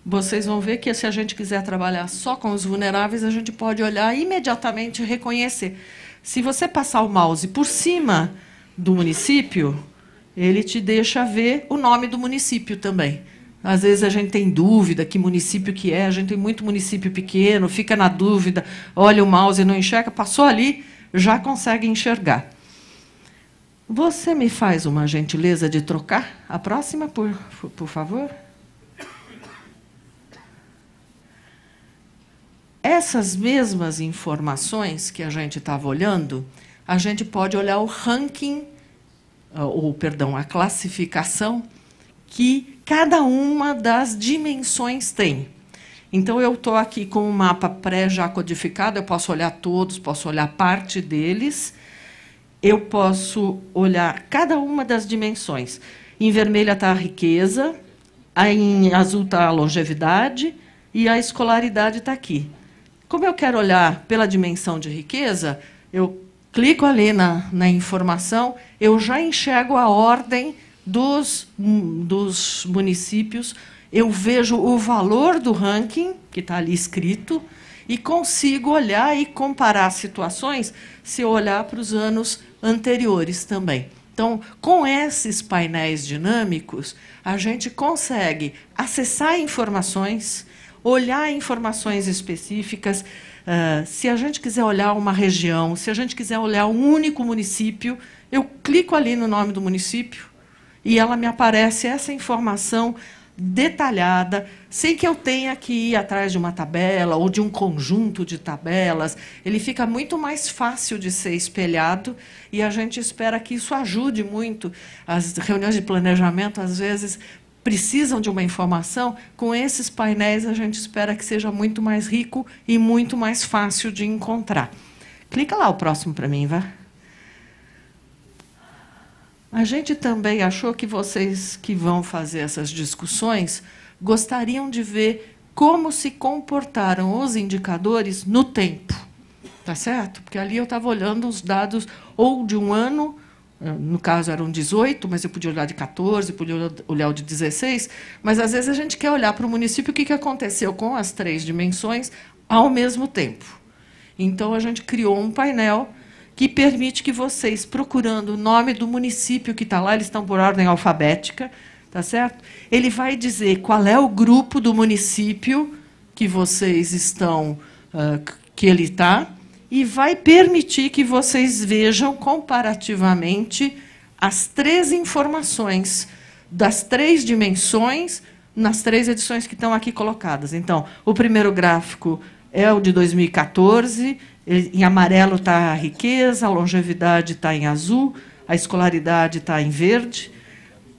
Vocês vão ver que, se a gente quiser trabalhar só com os vulneráveis, a gente pode olhar e imediatamente reconhecer. Se você passar o mouse por cima do município, ele te deixa ver o nome do município também. Às vezes a gente tem dúvida que município que é, a gente tem muito município pequeno, fica na dúvida, olha o mouse e não enxerga, passou ali, já consegue enxergar. Você me faz uma gentileza de trocar a próxima, por favor? Essas mesmas informações que a gente estava olhando, a gente pode olhar o ranking, ou, perdão, a classificação que cada uma das dimensões tem. Então, eu estou aqui com um mapa pré-já codificado, eu posso olhar todos, posso olhar parte deles, eu posso olhar cada uma das dimensões. Em vermelho está a riqueza, em azul está a longevidade e a escolaridade está aqui. Como eu quero olhar pela dimensão de riqueza, eu clico ali na informação, eu já enxergo a ordem dos municípios, eu vejo o valor do ranking, que está ali escrito, e consigo olhar e comparar situações se eu olhar para os anos anteriores também. Então, com esses painéis dinâmicos, a gente consegue acessar informações, olhar informações específicas. Se a gente quiser olhar uma região, se a gente quiser olhar um único município, eu clico ali no nome do município e ela me aparece essa informação detalhada, sem que eu tenha que ir atrás de uma tabela ou de um conjunto de tabelas. Ele fica muito mais fácil de ser espelhado e a gente espera que isso ajude muito. As reuniões de planejamento, às vezes, precisam de uma informação. Com esses painéis, a gente espera que seja muito mais rico e muito mais fácil de encontrar. Clica lá o próximo para mim, vá. A gente também achou que vocês que vão fazer essas discussões gostariam de ver como se comportaram os indicadores no tempo. Tá certo? Porque ali eu estava olhando os dados ou de um ano, no caso eram 18, mas eu podia olhar de 14, podia olhar o de 16, mas às vezes a gente quer olhar para o município o que aconteceu com as 3 dimensões ao mesmo tempo. Então, a gente criou um painel que permite que vocês, procurando o nome do município que está lá, eles estão por ordem alfabética, tá certo? Ele vai dizer qual é o grupo do município que vocês estão, que ele está, e vai permitir que vocês vejam comparativamente as 3 informações das 3 dimensões nas 3 edições que estão aqui colocadas. Então, o primeiro gráfico é o de 2014, em amarelo está a riqueza, a longevidade está em azul, a escolaridade está em verde.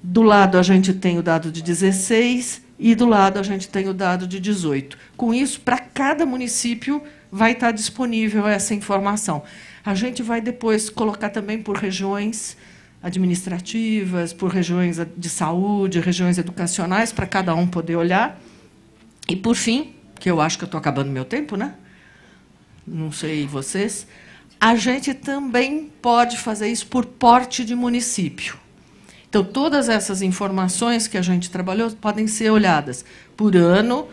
Do lado, a gente tem o dado de 16 e, do lado, a gente tem o dado de 18. Com isso, para cada município, vai estar disponível essa informação. A gente vai depois colocar também por regiões administrativas, por regiões de saúde, regiões educacionais, para cada um poder olhar. E, por fim, que eu acho que eu estou acabando meu tempo, né? Não sei vocês, a gente também pode fazer isso por porte de município. Então, todas essas informações que a gente trabalhou podem ser olhadas por ano,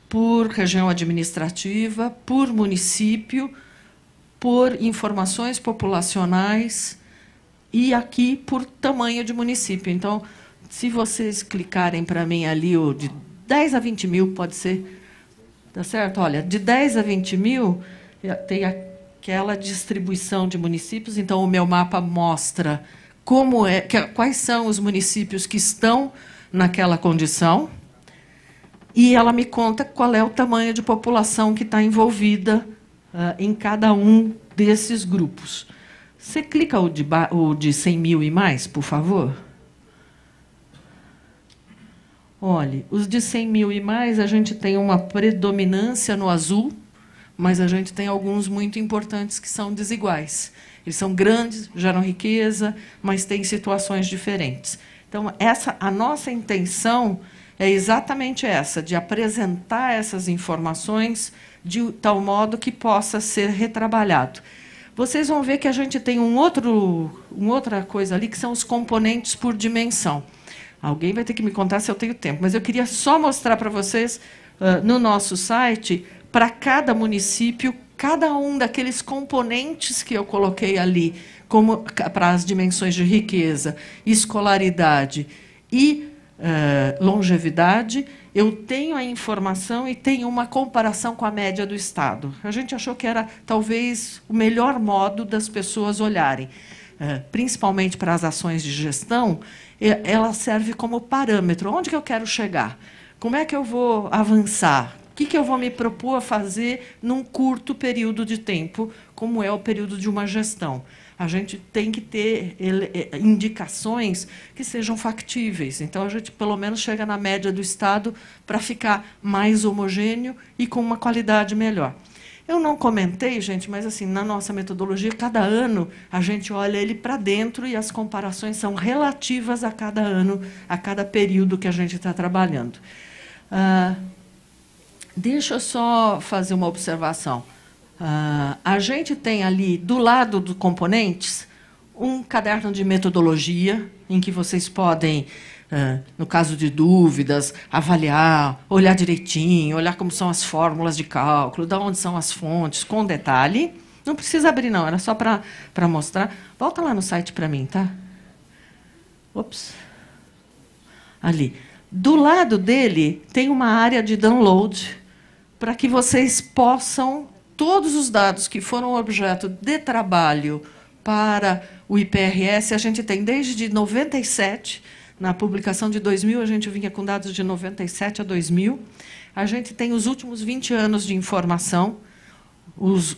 por região administrativa, por município, por informações populacionais e aqui por tamanho de município. Então, se vocês clicarem para mim ali, o de 10 a 20 mil, pode ser, tá certo? Olha, de 10 a 20 mil, tem aquela distribuição de municípios. Então, o meu mapa mostra quais são os municípios que estão naquela condição, e ela me conta qual é o tamanho de população que está envolvida em cada um desses grupos. Você clica o de 100 mil e mais, por favor? Olhe, os de 100 mil e mais, a gente tem uma predominância no azul, mas a gente tem alguns muito importantes que são desiguais. Eles são grandes, geram riqueza, mas têm situações diferentes. Então, a nossa intenção é exatamente essa, de apresentar essas informações de tal modo que possa ser retrabalhado. Vocês vão ver que a gente tem uma outra coisa ali, que são os componentes por dimensão. Alguém vai ter que me contar se eu tenho tempo, mas eu queria só mostrar para vocês, no nosso site, para cada município, cada um daqueles componentes que eu coloquei ali, como para as dimensões de riqueza, escolaridade e longevidade, eu tenho a informação e tenho uma comparação com a média do Estado. A gente achou que era, talvez, o melhor modo das pessoas olharem, principalmente para as ações de gestão. Ela serve como parâmetro. Onde que eu quero chegar? Como é que eu vou avançar? O que eu vou me propor a fazer num curto período de tempo, como é o período de uma gestão? A gente tem que ter indicações que sejam factíveis. Então, a gente, pelo menos, chega na média do Estado para ficar mais homogêneo e com uma qualidade melhor. Eu não comentei, gente, mas assim, na nossa metodologia, cada ano a gente olha ele para dentro e as comparações são relativas a cada ano, a cada período que a gente está trabalhando. Deixa eu só fazer uma observação. A gente tem ali, do lado dos componentes, um caderno de metodologia, em que vocês podem, no caso de dúvidas, avaliar, olhar direitinho, olhar como são as fórmulas de cálculo, de onde são as fontes, com detalhe. Não precisa abrir, não, era só para mostrar. Volta lá no site para mim, tá? Ops. Ali. Do lado dele, tem uma área de download, para que vocês possam, todos os dados que foram objeto de trabalho para o IPRS, a gente tem desde 97, na publicação de 2000, a gente vinha com dados de 97 a 2000. A gente tem os últimos 20 anos de informação, os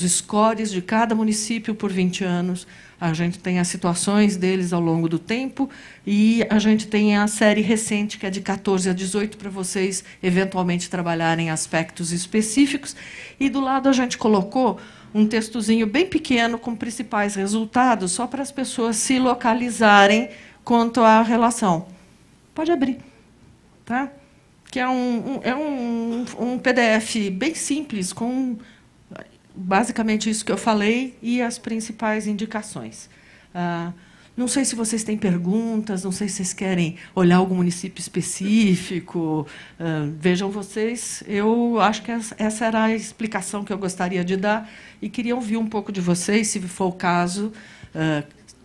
scores de cada município por 20 anos, a gente tem as situações deles ao longo do tempo, e a gente tem a série recente, que é de 14 a 18, para vocês, eventualmente, trabalharem aspectos específicos. E, do lado, a gente colocou um textozinho bem pequeno, com principais resultados, só para as pessoas se localizarem quanto à relação. Pode abrir. Tá? Que é um PDF bem simples, com basicamente isso que eu falei e as principais indicações. Não sei se vocês têm perguntas, não sei se vocês querem olhar algum município específico. Vejam vocês, eu acho que essa era a explicação que eu gostaria de dar e queria ouvir um pouco de vocês, se for o caso,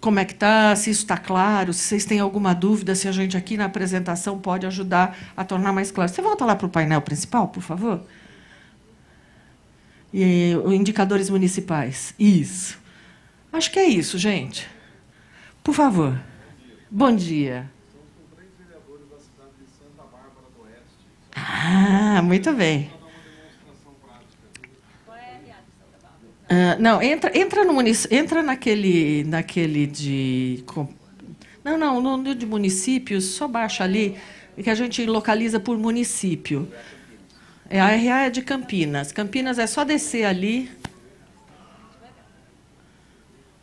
como é que está, se isso está claro, se vocês têm alguma dúvida, se a gente aqui na apresentação pode ajudar a tornar mais claro. Você volta lá para o painel principal, por favor? E indicadores municipais. Isso. Acho que é isso, gente. Por favor. Bom dia. Estamos com 3 vereadores da cidade de Santa Bárbara do Oeste. Muito bem. Qual é a RA de Santa Bárbara? Não, entra naquele de... Não, no de municípios, só baixa ali, que a gente localiza por município. A RA é de Campinas. Campinas é só descer ali.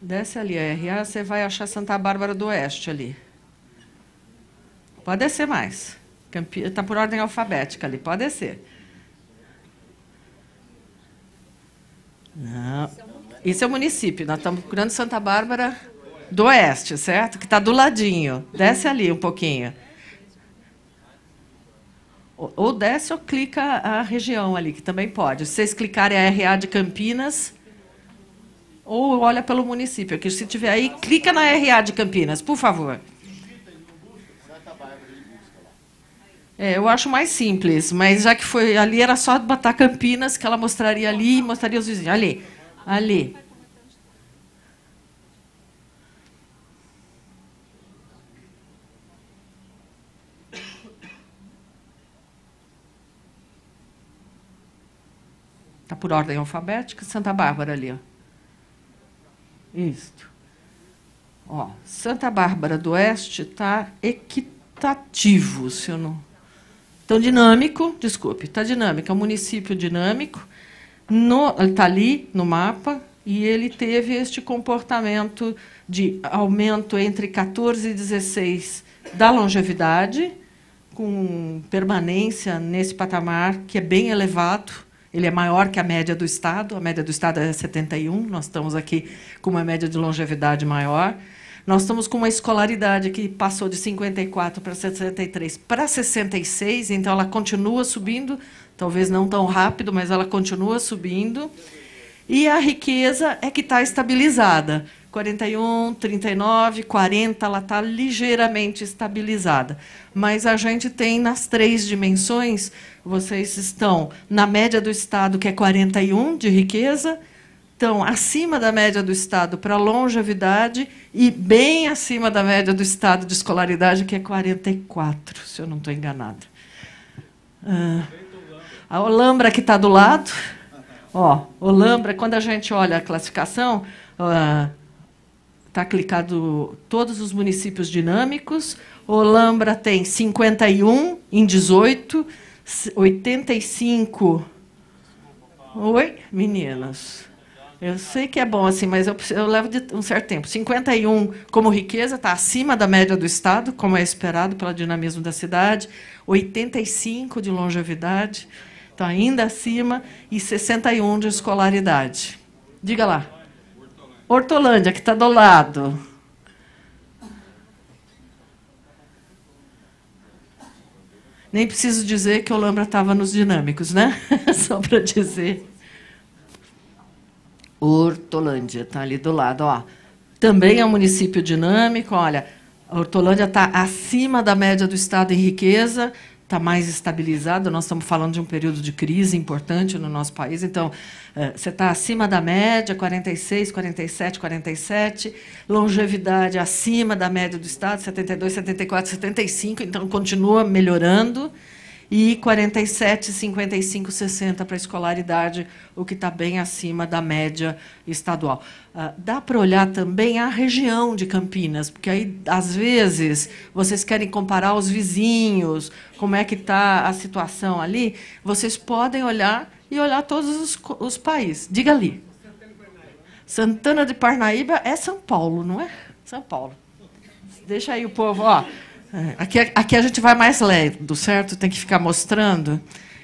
Desce ali a RA, você vai achar Santa Bárbara do Oeste ali. Pode descer mais. Está por ordem alfabética ali, pode descer. Não. Isso é o município. Nós estamos procurando Santa Bárbara do Oeste, certo? Que está do ladinho. Desce ali um pouquinho. Ou desce ou clica a região ali, que também pode. Se vocês clicarem a RA de Campinas, ou olha pelo município, que se tiver aí, clica na RA de Campinas, por favor. Eu acho mais simples, mas já que foi ali, era só botar Campinas, que ela mostraria ali e mostraria os vizinhos. Ali. Está por ordem alfabética, Santa Bárbara ali. Ó. Isto. Ó, Santa Bárbara do Oeste está equitativo, se eu não... Então, dinâmico, desculpe, está dinâmico, é um município dinâmico, está ali no mapa, e ele teve este comportamento de aumento entre 14 e 16 da longevidade, com permanência nesse patamar, que é bem elevado. Ele é maior que a média do Estado é 71, nós estamos aqui com uma média de longevidade maior. Nós estamos com uma escolaridade que passou de 54 para 63 para 66, então ela continua subindo, talvez não tão rápido, mas ela continua subindo. E a riqueza é que está estabilizada. 41, 39, 40, ela está ligeiramente estabilizada. Mas a gente tem nas 3 dimensões, vocês estão na média do Estado, que é 41 de riqueza, estão acima da média do Estado para longevidade e bem acima da média do Estado de escolaridade, que é 44, se eu não estou enganada. A Olambra, que está do lado, Olambra, quando a gente olha a classificação, está clicado todos os municípios dinâmicos. Olambra tem 51 em 18, 85. Oi, meninas. Eu sei que é bom assim, mas eu levo de um certo tempo. 51 como riqueza, está acima da média do Estado, como é esperado pelo dinamismo da cidade. 85 de longevidade, está ainda acima, e 61 de escolaridade. Diga lá. Hortolândia, que está do lado. Nem preciso dizer que Olambra estava nos dinâmicos, né? Só para dizer. Hortolândia, está ali do lado. Também é um município dinâmico. Olha, a Hortolândia está acima da média do Estado em riqueza, está mais estabilizado. Nós estamos falando de um período de crise importante no nosso país. Então, você está acima da média, 46, 47, 47. Longevidade acima da média do Estado, 72, 74, 75. Então, continua melhorando. E 47, 55, 60 para a escolaridade, o que está bem acima da média estadual. Dá para olhar também a região de Campinas, porque aí, às vezes, vocês querem comparar os vizinhos, como é que está a situação ali, vocês podem olhar e olhar todos os países. Diga ali. Santana de Parnaíba é São Paulo, não é? São Paulo. Deixa aí o povo, Aqui a gente vai mais lerdo, certo? Tem que ficar mostrando.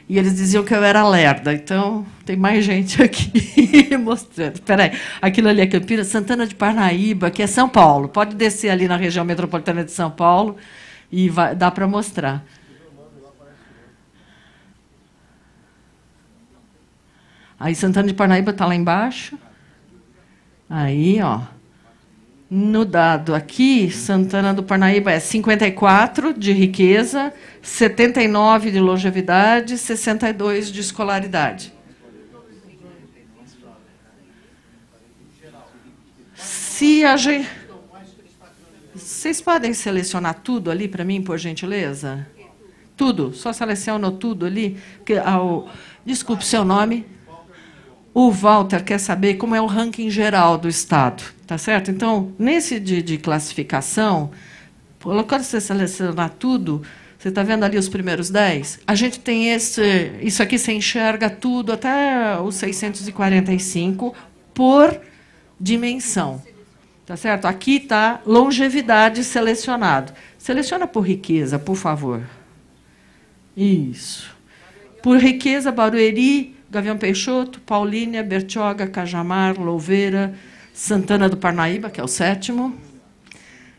E eles diziam que eu era lerda, então tem mais gente aqui mostrando. Espera aí, aquilo ali é Campinas, Santana de Parnaíba, que é São Paulo. Pode descer ali na região metropolitana de São Paulo e dá para mostrar. Aí Santana de Parnaíba está lá embaixo. Aí, no dado aqui, Santana do Parnaíba é 54 de riqueza, 79 de longevidade, 62 de escolaridade. Se a gente... Vocês podem selecionar tudo ali para mim, por gentileza? Tudo, só seleciono tudo ali. Porque, desculpe seu nome. O Walter quer saber como é o ranking geral do Estado, tá certo? Então, nesse de classificação, quando você selecionar tudo, você está vendo ali os primeiros 10? A gente tem isso aqui, você enxerga tudo até os 645 por dimensão, tá certo? Aqui está longevidade selecionado. Seleciona por riqueza, por favor. Isso. Por riqueza, Barueri, Gavião Peixoto, Paulínia, Bertioga, Cajamar, Louveira, Santana do Parnaíba, que é o 7º,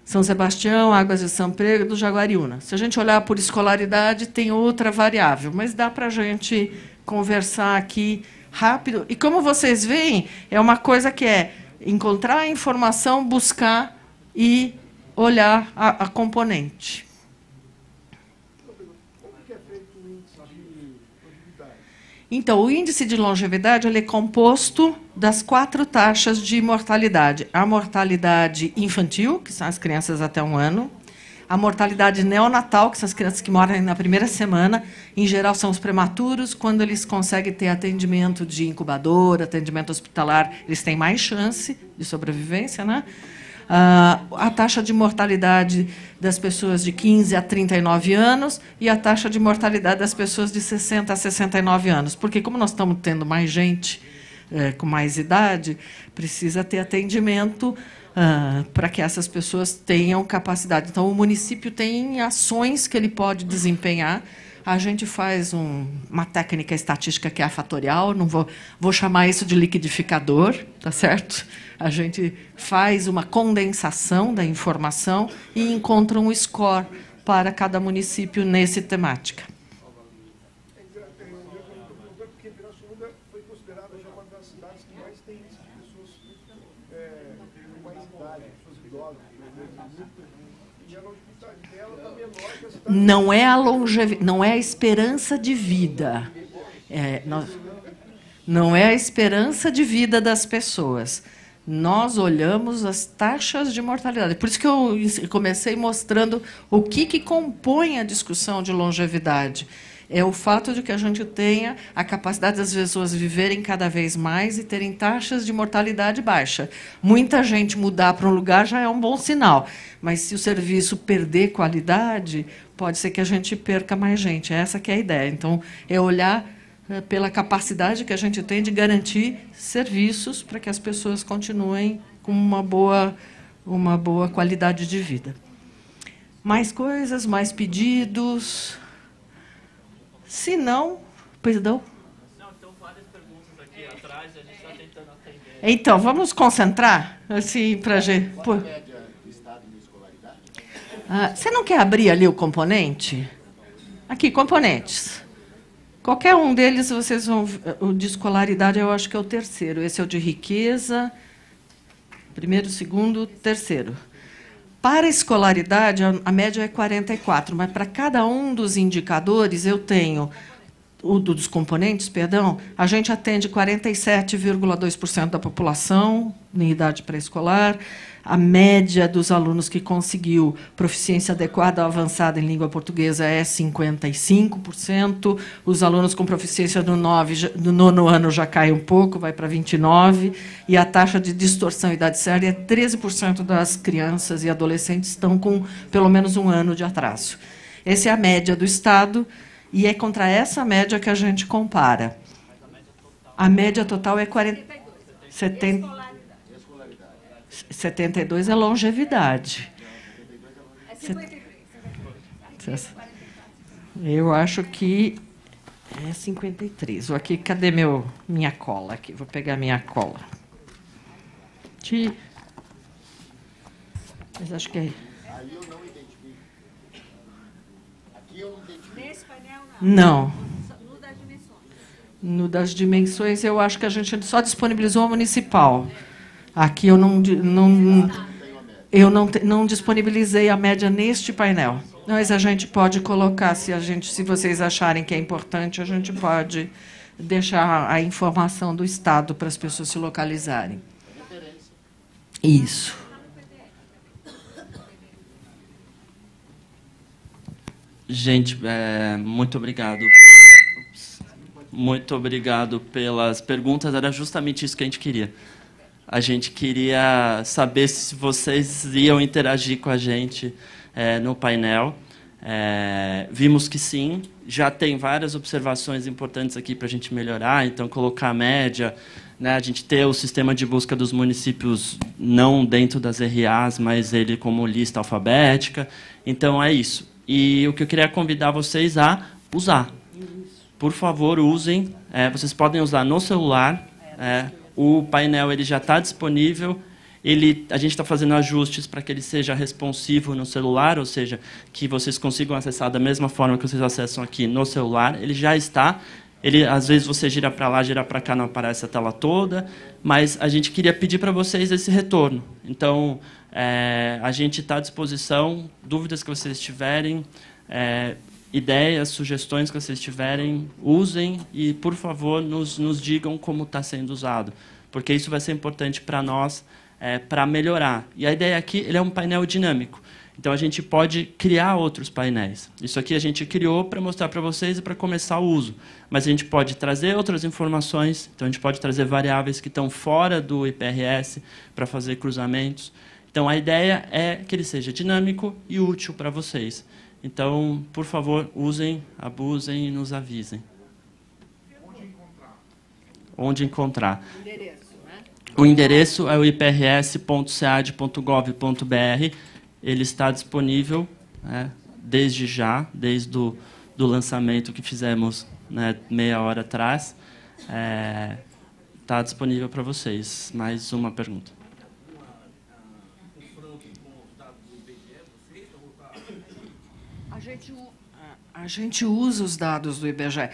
São Sebastião, Águas de São Pedro, Jaguariúna. Se a gente olhar por escolaridade, tem outra variável, mas dá para a gente conversar aqui rápido. E como vocês veem, é uma coisa que é encontrar a informação, buscar e olhar a componente. Então, o índice de longevidade ele é composto das 4 taxas de mortalidade. A mortalidade infantil, que são as crianças até 1 ano. A mortalidade neonatal, que são as crianças que moram na primeira semana. Em geral, são os prematuros. Quando eles conseguem ter atendimento de incubadora, atendimento hospitalar, eles têm mais chance de sobrevivência, né? a taxa de mortalidade das pessoas de 15 a 39 anos e a taxa de mortalidade das pessoas de 60 a 69 anos. Porque, como nós estamos tendo mais gente com mais idade, precisa ter atendimento para que essas pessoas tenham capacidade. Então, o município tem ações que ele pode desempenhar. A gente faz uma técnica estatística que é a fatorial, não vou chamar isso de liquidificador, tá certo? A gente faz uma condensação da informação e encontra um score para cada município nessa temática. Porque Pirassununga foi considerada já uma das cidades que mais tem pessoas com mais idade, pessoas idosas, e a longevidade dela está menor que a cidade. Não é a esperança de vida. Não é a esperança de vida das pessoas. Nós olhamos as taxas de mortalidade. Por isso que eu comecei mostrando o que compõe a discussão de longevidade. É o fato de que a gente tenha a capacidade das pessoas viverem cada vez mais e terem taxas de mortalidade baixa. Muita gente mudar para um lugar já é um bom sinal, mas se o serviço perder qualidade, pode ser que a gente perca mais gente. Essa que é a ideia. Então, é olhar pela capacidade que a gente tem de garantir serviços para que as pessoas continuem com uma boa qualidade de vida. Mais coisas, mais pedidos. Se não, perdão. Não, então várias perguntas aqui atrás, a gente está tentando atender. Então, vamos concentrar assim para a gente. Você não quer abrir ali o componente? Aqui, componentes. Qualquer um deles, vocês vão... O de escolaridade, eu acho que é o terceiro. Esse é o de riqueza. Primeiro, segundo, terceiro. Para a escolaridade, a média é 44, mas para cada um dos indicadores, eu tenho... dos componentes, perdão, a gente atende 47,2% da população em idade pré-escolar. A média dos alunos que conseguiu proficiência adequada ou avançada em língua portuguesa é 55%. Os alunos com proficiência no 9º ano já cai um pouco, vai para 29%. E a taxa de distorção idade séria é 13% das crianças e adolescentes estão com pelo menos um ano de atraso. Essa é a média do Estado, e é contra essa média que a gente compara. A média total é 72 é longevidade. É 53. Eu acho que é 53. Aqui, cadê minha cola? Aqui, vou pegar minha cola. Mas acho que é. Aí eu não identifico. Aqui eu não identifico. Nesse painel, não. No das dimensões. No das dimensões, eu acho que a gente só disponibilizou a municipal. Aqui eu não disponibilizei a média neste painel. Mas a gente pode colocar, se vocês acharem que é importante, a gente pode deixar a informação do Estado para as pessoas se localizarem. Isso. Gente, muito obrigado. Muito obrigado pelas perguntas. Era justamente isso que a gente queria. A gente queria saber se vocês iam interagir com a gente no painel. Vimos que sim. Já tem várias observações importantes aqui para a gente melhorar. Então, colocar a média, né, a gente ter o sistema de busca dos municípios não dentro das RAs, mas ele como lista alfabética. Então, é isso. E o que eu queria convidar vocês a usar. Por favor, usem. Vocês podem usar no celular. O painel ele já está disponível. A gente está fazendo ajustes para que ele seja responsivo no celular, ou seja, que vocês consigam acessar da mesma forma que vocês acessam aqui no celular. Ele já está. Às vezes você gira para lá, gira para cá, não aparece a tela toda. Mas a gente queria pedir para vocês esse retorno. Então, a gente está à disposição. Dúvidas que vocês tiverem, ideias, sugestões que vocês tiverem, usem e, por favor, nos digam como está sendo usado, porque isso vai ser importante para nós, para melhorar. E a ideia aqui, ele é um painel dinâmico, então a gente pode criar outros painéis. Isso aqui a gente criou para mostrar para vocês e para começar o uso, mas a gente pode trazer outras informações, então a gente pode trazer variáveis que estão fora do IPRS para fazer cruzamentos. Então, a ideia é que ele seja dinâmico e útil para vocês. Então, por favor, usem, abusem e nos avisem. Onde encontrar? O endereço é o iprs.cead.gov.br. Ele está disponível, né, desde já, desde do lançamento que fizemos, né, meia hora atrás. Está disponível para vocês. Mais uma pergunta. A gente usa os dados do IBGE.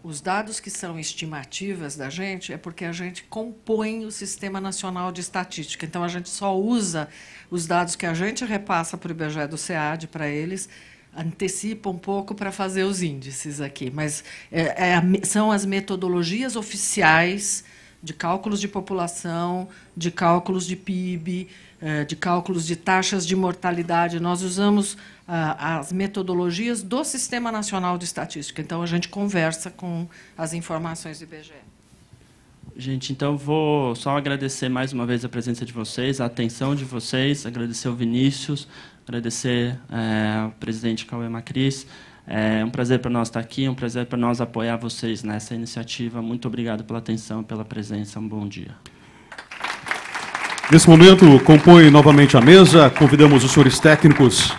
Os dados que são estimativas da gente é porque a gente compõe o Sistema Nacional de Estatística. Então, a gente só usa os dados que a gente repassa para o IBGE do SEAD, para eles, antecipa um pouco para fazer os índices aqui. Mas são as metodologias oficiais de cálculos de população, de cálculos de PIB, de cálculos de taxas de mortalidade. Nós usamos as metodologias do Sistema Nacional de Estatística. Então, a gente conversa com as informações do IBGE. Gente, então, vou só agradecer mais uma vez a presença de vocês, a atenção de vocês, agradecer ao Vinícius, agradecer ao presidente Cauê Macris. É um prazer para nós estar aqui, um prazer para nós apoiar vocês nessa iniciativa. Muito obrigado pela atenção, pela presença. Um bom dia. Nesse momento, compõe novamente a mesa. Convidamos os senhores técnicos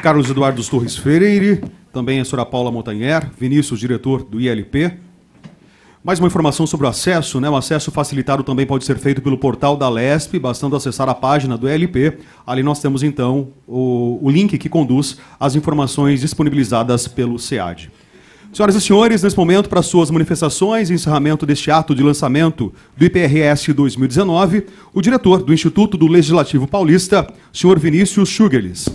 Carlos Eduardo Torres Freire, também a senhora Paula Montanher, Vinícius, diretor do ILP. Mais uma informação sobre o acesso, né? O acesso facilitado também pode ser feito pelo portal da LESP, bastando acessar a página do ILP. Ali nós temos, então, o link que conduz às informações disponibilizadas pelo SEAD. Senhoras e senhores, nesse momento, para suas manifestações e encerramento deste ato de lançamento do IPRS 2019, o diretor do Instituto do Legislativo Paulista, senhor Vinícius Schugerlis.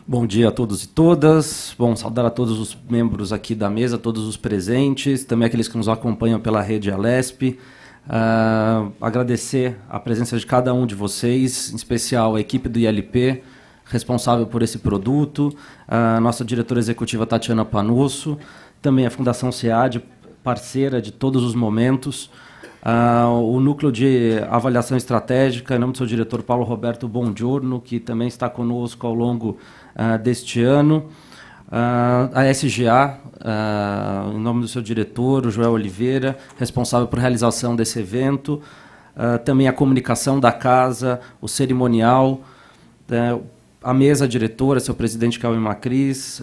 Bom dia a todos e todas. Bom, saudar a todos os membros aqui da mesa, todos os presentes, também aqueles que nos acompanham pela rede Alesp. Agradecer a presença de cada um de vocês, em especial a equipe do ILP, responsável por esse produto, a nossa diretora executiva Tatiana Panusso, também a Fundação SEAD, parceira de todos os momentos, o Núcleo de Avaliação Estratégica, em nome do seu diretor Paulo Roberto Bongiorno, que também está conosco ao longo deste ano, a SGA, em nome do seu diretor, o Joel Oliveira, responsável por realização desse evento, também a comunicação da casa, o cerimonial, a mesa diretora, seu presidente Cauê Macris,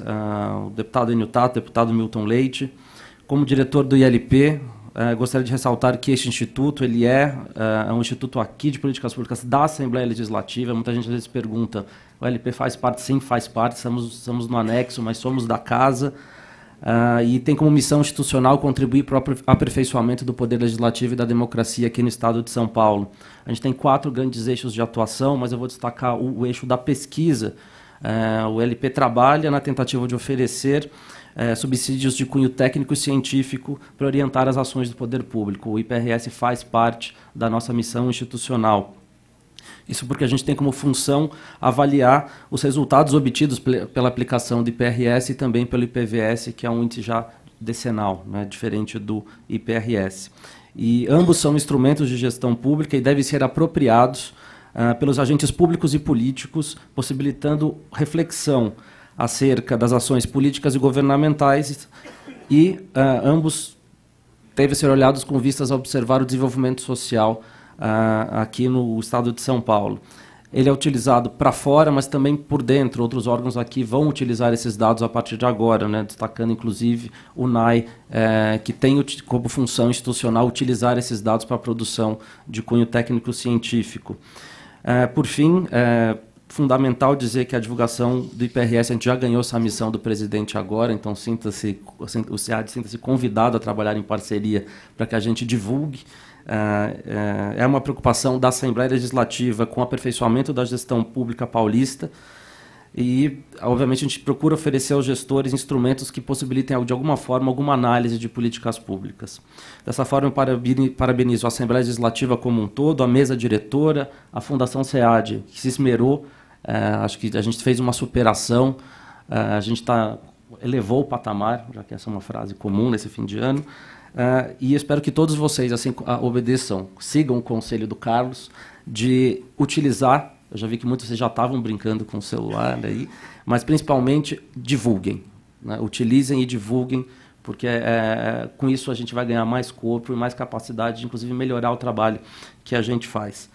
o deputado Enio Tato, o deputado Milton Leite. Como diretor do ILP, gostaria de ressaltar que este instituto ele é um instituto aqui de políticas públicas da Assembleia Legislativa. Muita gente às vezes pergunta, o ILP faz parte? Sim, faz parte, estamos no anexo, mas somos da casa. E tem como missão institucional contribuir para o aperfeiçoamento do poder legislativo e da democracia aqui no estado de São Paulo. A gente tem 4 grandes eixos de atuação, mas eu vou destacar o eixo da pesquisa. O ILP trabalha na tentativa de oferecer subsídios de cunho técnico e científico para orientar as ações do poder público. O IPRS faz parte da nossa missão institucional. Isso porque a gente tem como função avaliar os resultados obtidos pela aplicação do IPRS e também pelo IPVS, que é um índice já decenal, né, diferente do IPRS. E ambos são instrumentos de gestão pública e devem ser apropriados pelos agentes públicos e políticos, possibilitando reflexão acerca das ações políticas e governamentais e ambos devem ser olhados com vistas a observar o desenvolvimento social aqui no estado de São Paulo. Ele é utilizado para fora, mas também por dentro. Outros órgãos aqui vão utilizar esses dados a partir de agora, né? Destacando, inclusive, o NAI, que tem como função institucional utilizar esses dados para a produção de cunho técnico-científico. Por fim, fundamental dizer que a divulgação do IPRS, a gente já ganhou essa missão do presidente agora, então o SEAD sinta-se convidado a trabalhar em parceria para que a gente divulgue. É uma preocupação da Assembleia Legislativa com o aperfeiçoamento da gestão pública paulista e, obviamente, a gente procura oferecer aos gestores instrumentos que possibilitem, de alguma forma, alguma análise de políticas públicas. Dessa forma, eu parabenizo a Assembleia Legislativa como um todo, a mesa diretora, a Fundação SEAD, que se esmerou. Acho que a gente fez uma superação, a gente elevou o patamar, já que essa é uma frase comum nesse fim de ano, E espero que todos vocês assim obedeçam, sigam o conselho do Carlos de utilizar, eu já vi que muitos vocês já estavam brincando com o celular aí, mas principalmente divulguem, né? Utilizem e divulguem, porque com isso a gente vai ganhar mais corpo e mais capacidade de, inclusive, melhorar o trabalho que a gente faz.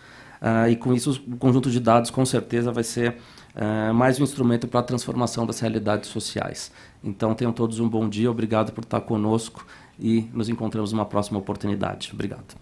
E com isso o conjunto de dados, com certeza, vai ser mais um instrumento para a transformação das realidades sociais. Então, tenham todos um bom dia, obrigado por estar conosco e nos encontramos numa próxima oportunidade. Obrigado.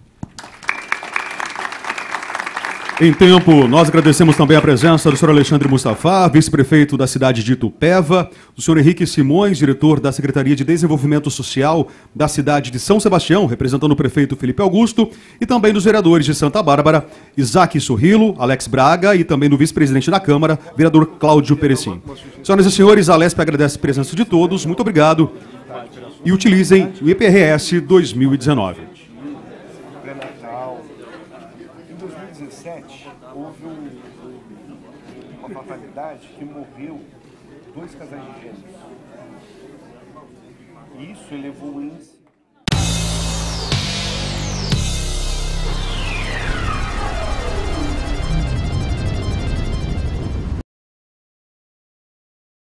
Em tempo, nós agradecemos também a presença do senhor Alexandre Mustafa, vice-prefeito da cidade de Itupeva, do senhor Henrique Simões, diretor da Secretaria de Desenvolvimento Social da cidade de São Sebastião, representando o prefeito Felipe Augusto, e também dos vereadores de Santa Bárbara, Isaac Sorrilo, Alex Braga, e também do vice-presidente da Câmara, vereador Cláudio Perecim. Senhoras e senhores, a Alesp agradece a presença de todos, muito obrigado, e utilizem o IPRS 2019. Em 2017, houve uma fatalidade que morreu 2 casais de gêmeos. E isso elevou o índice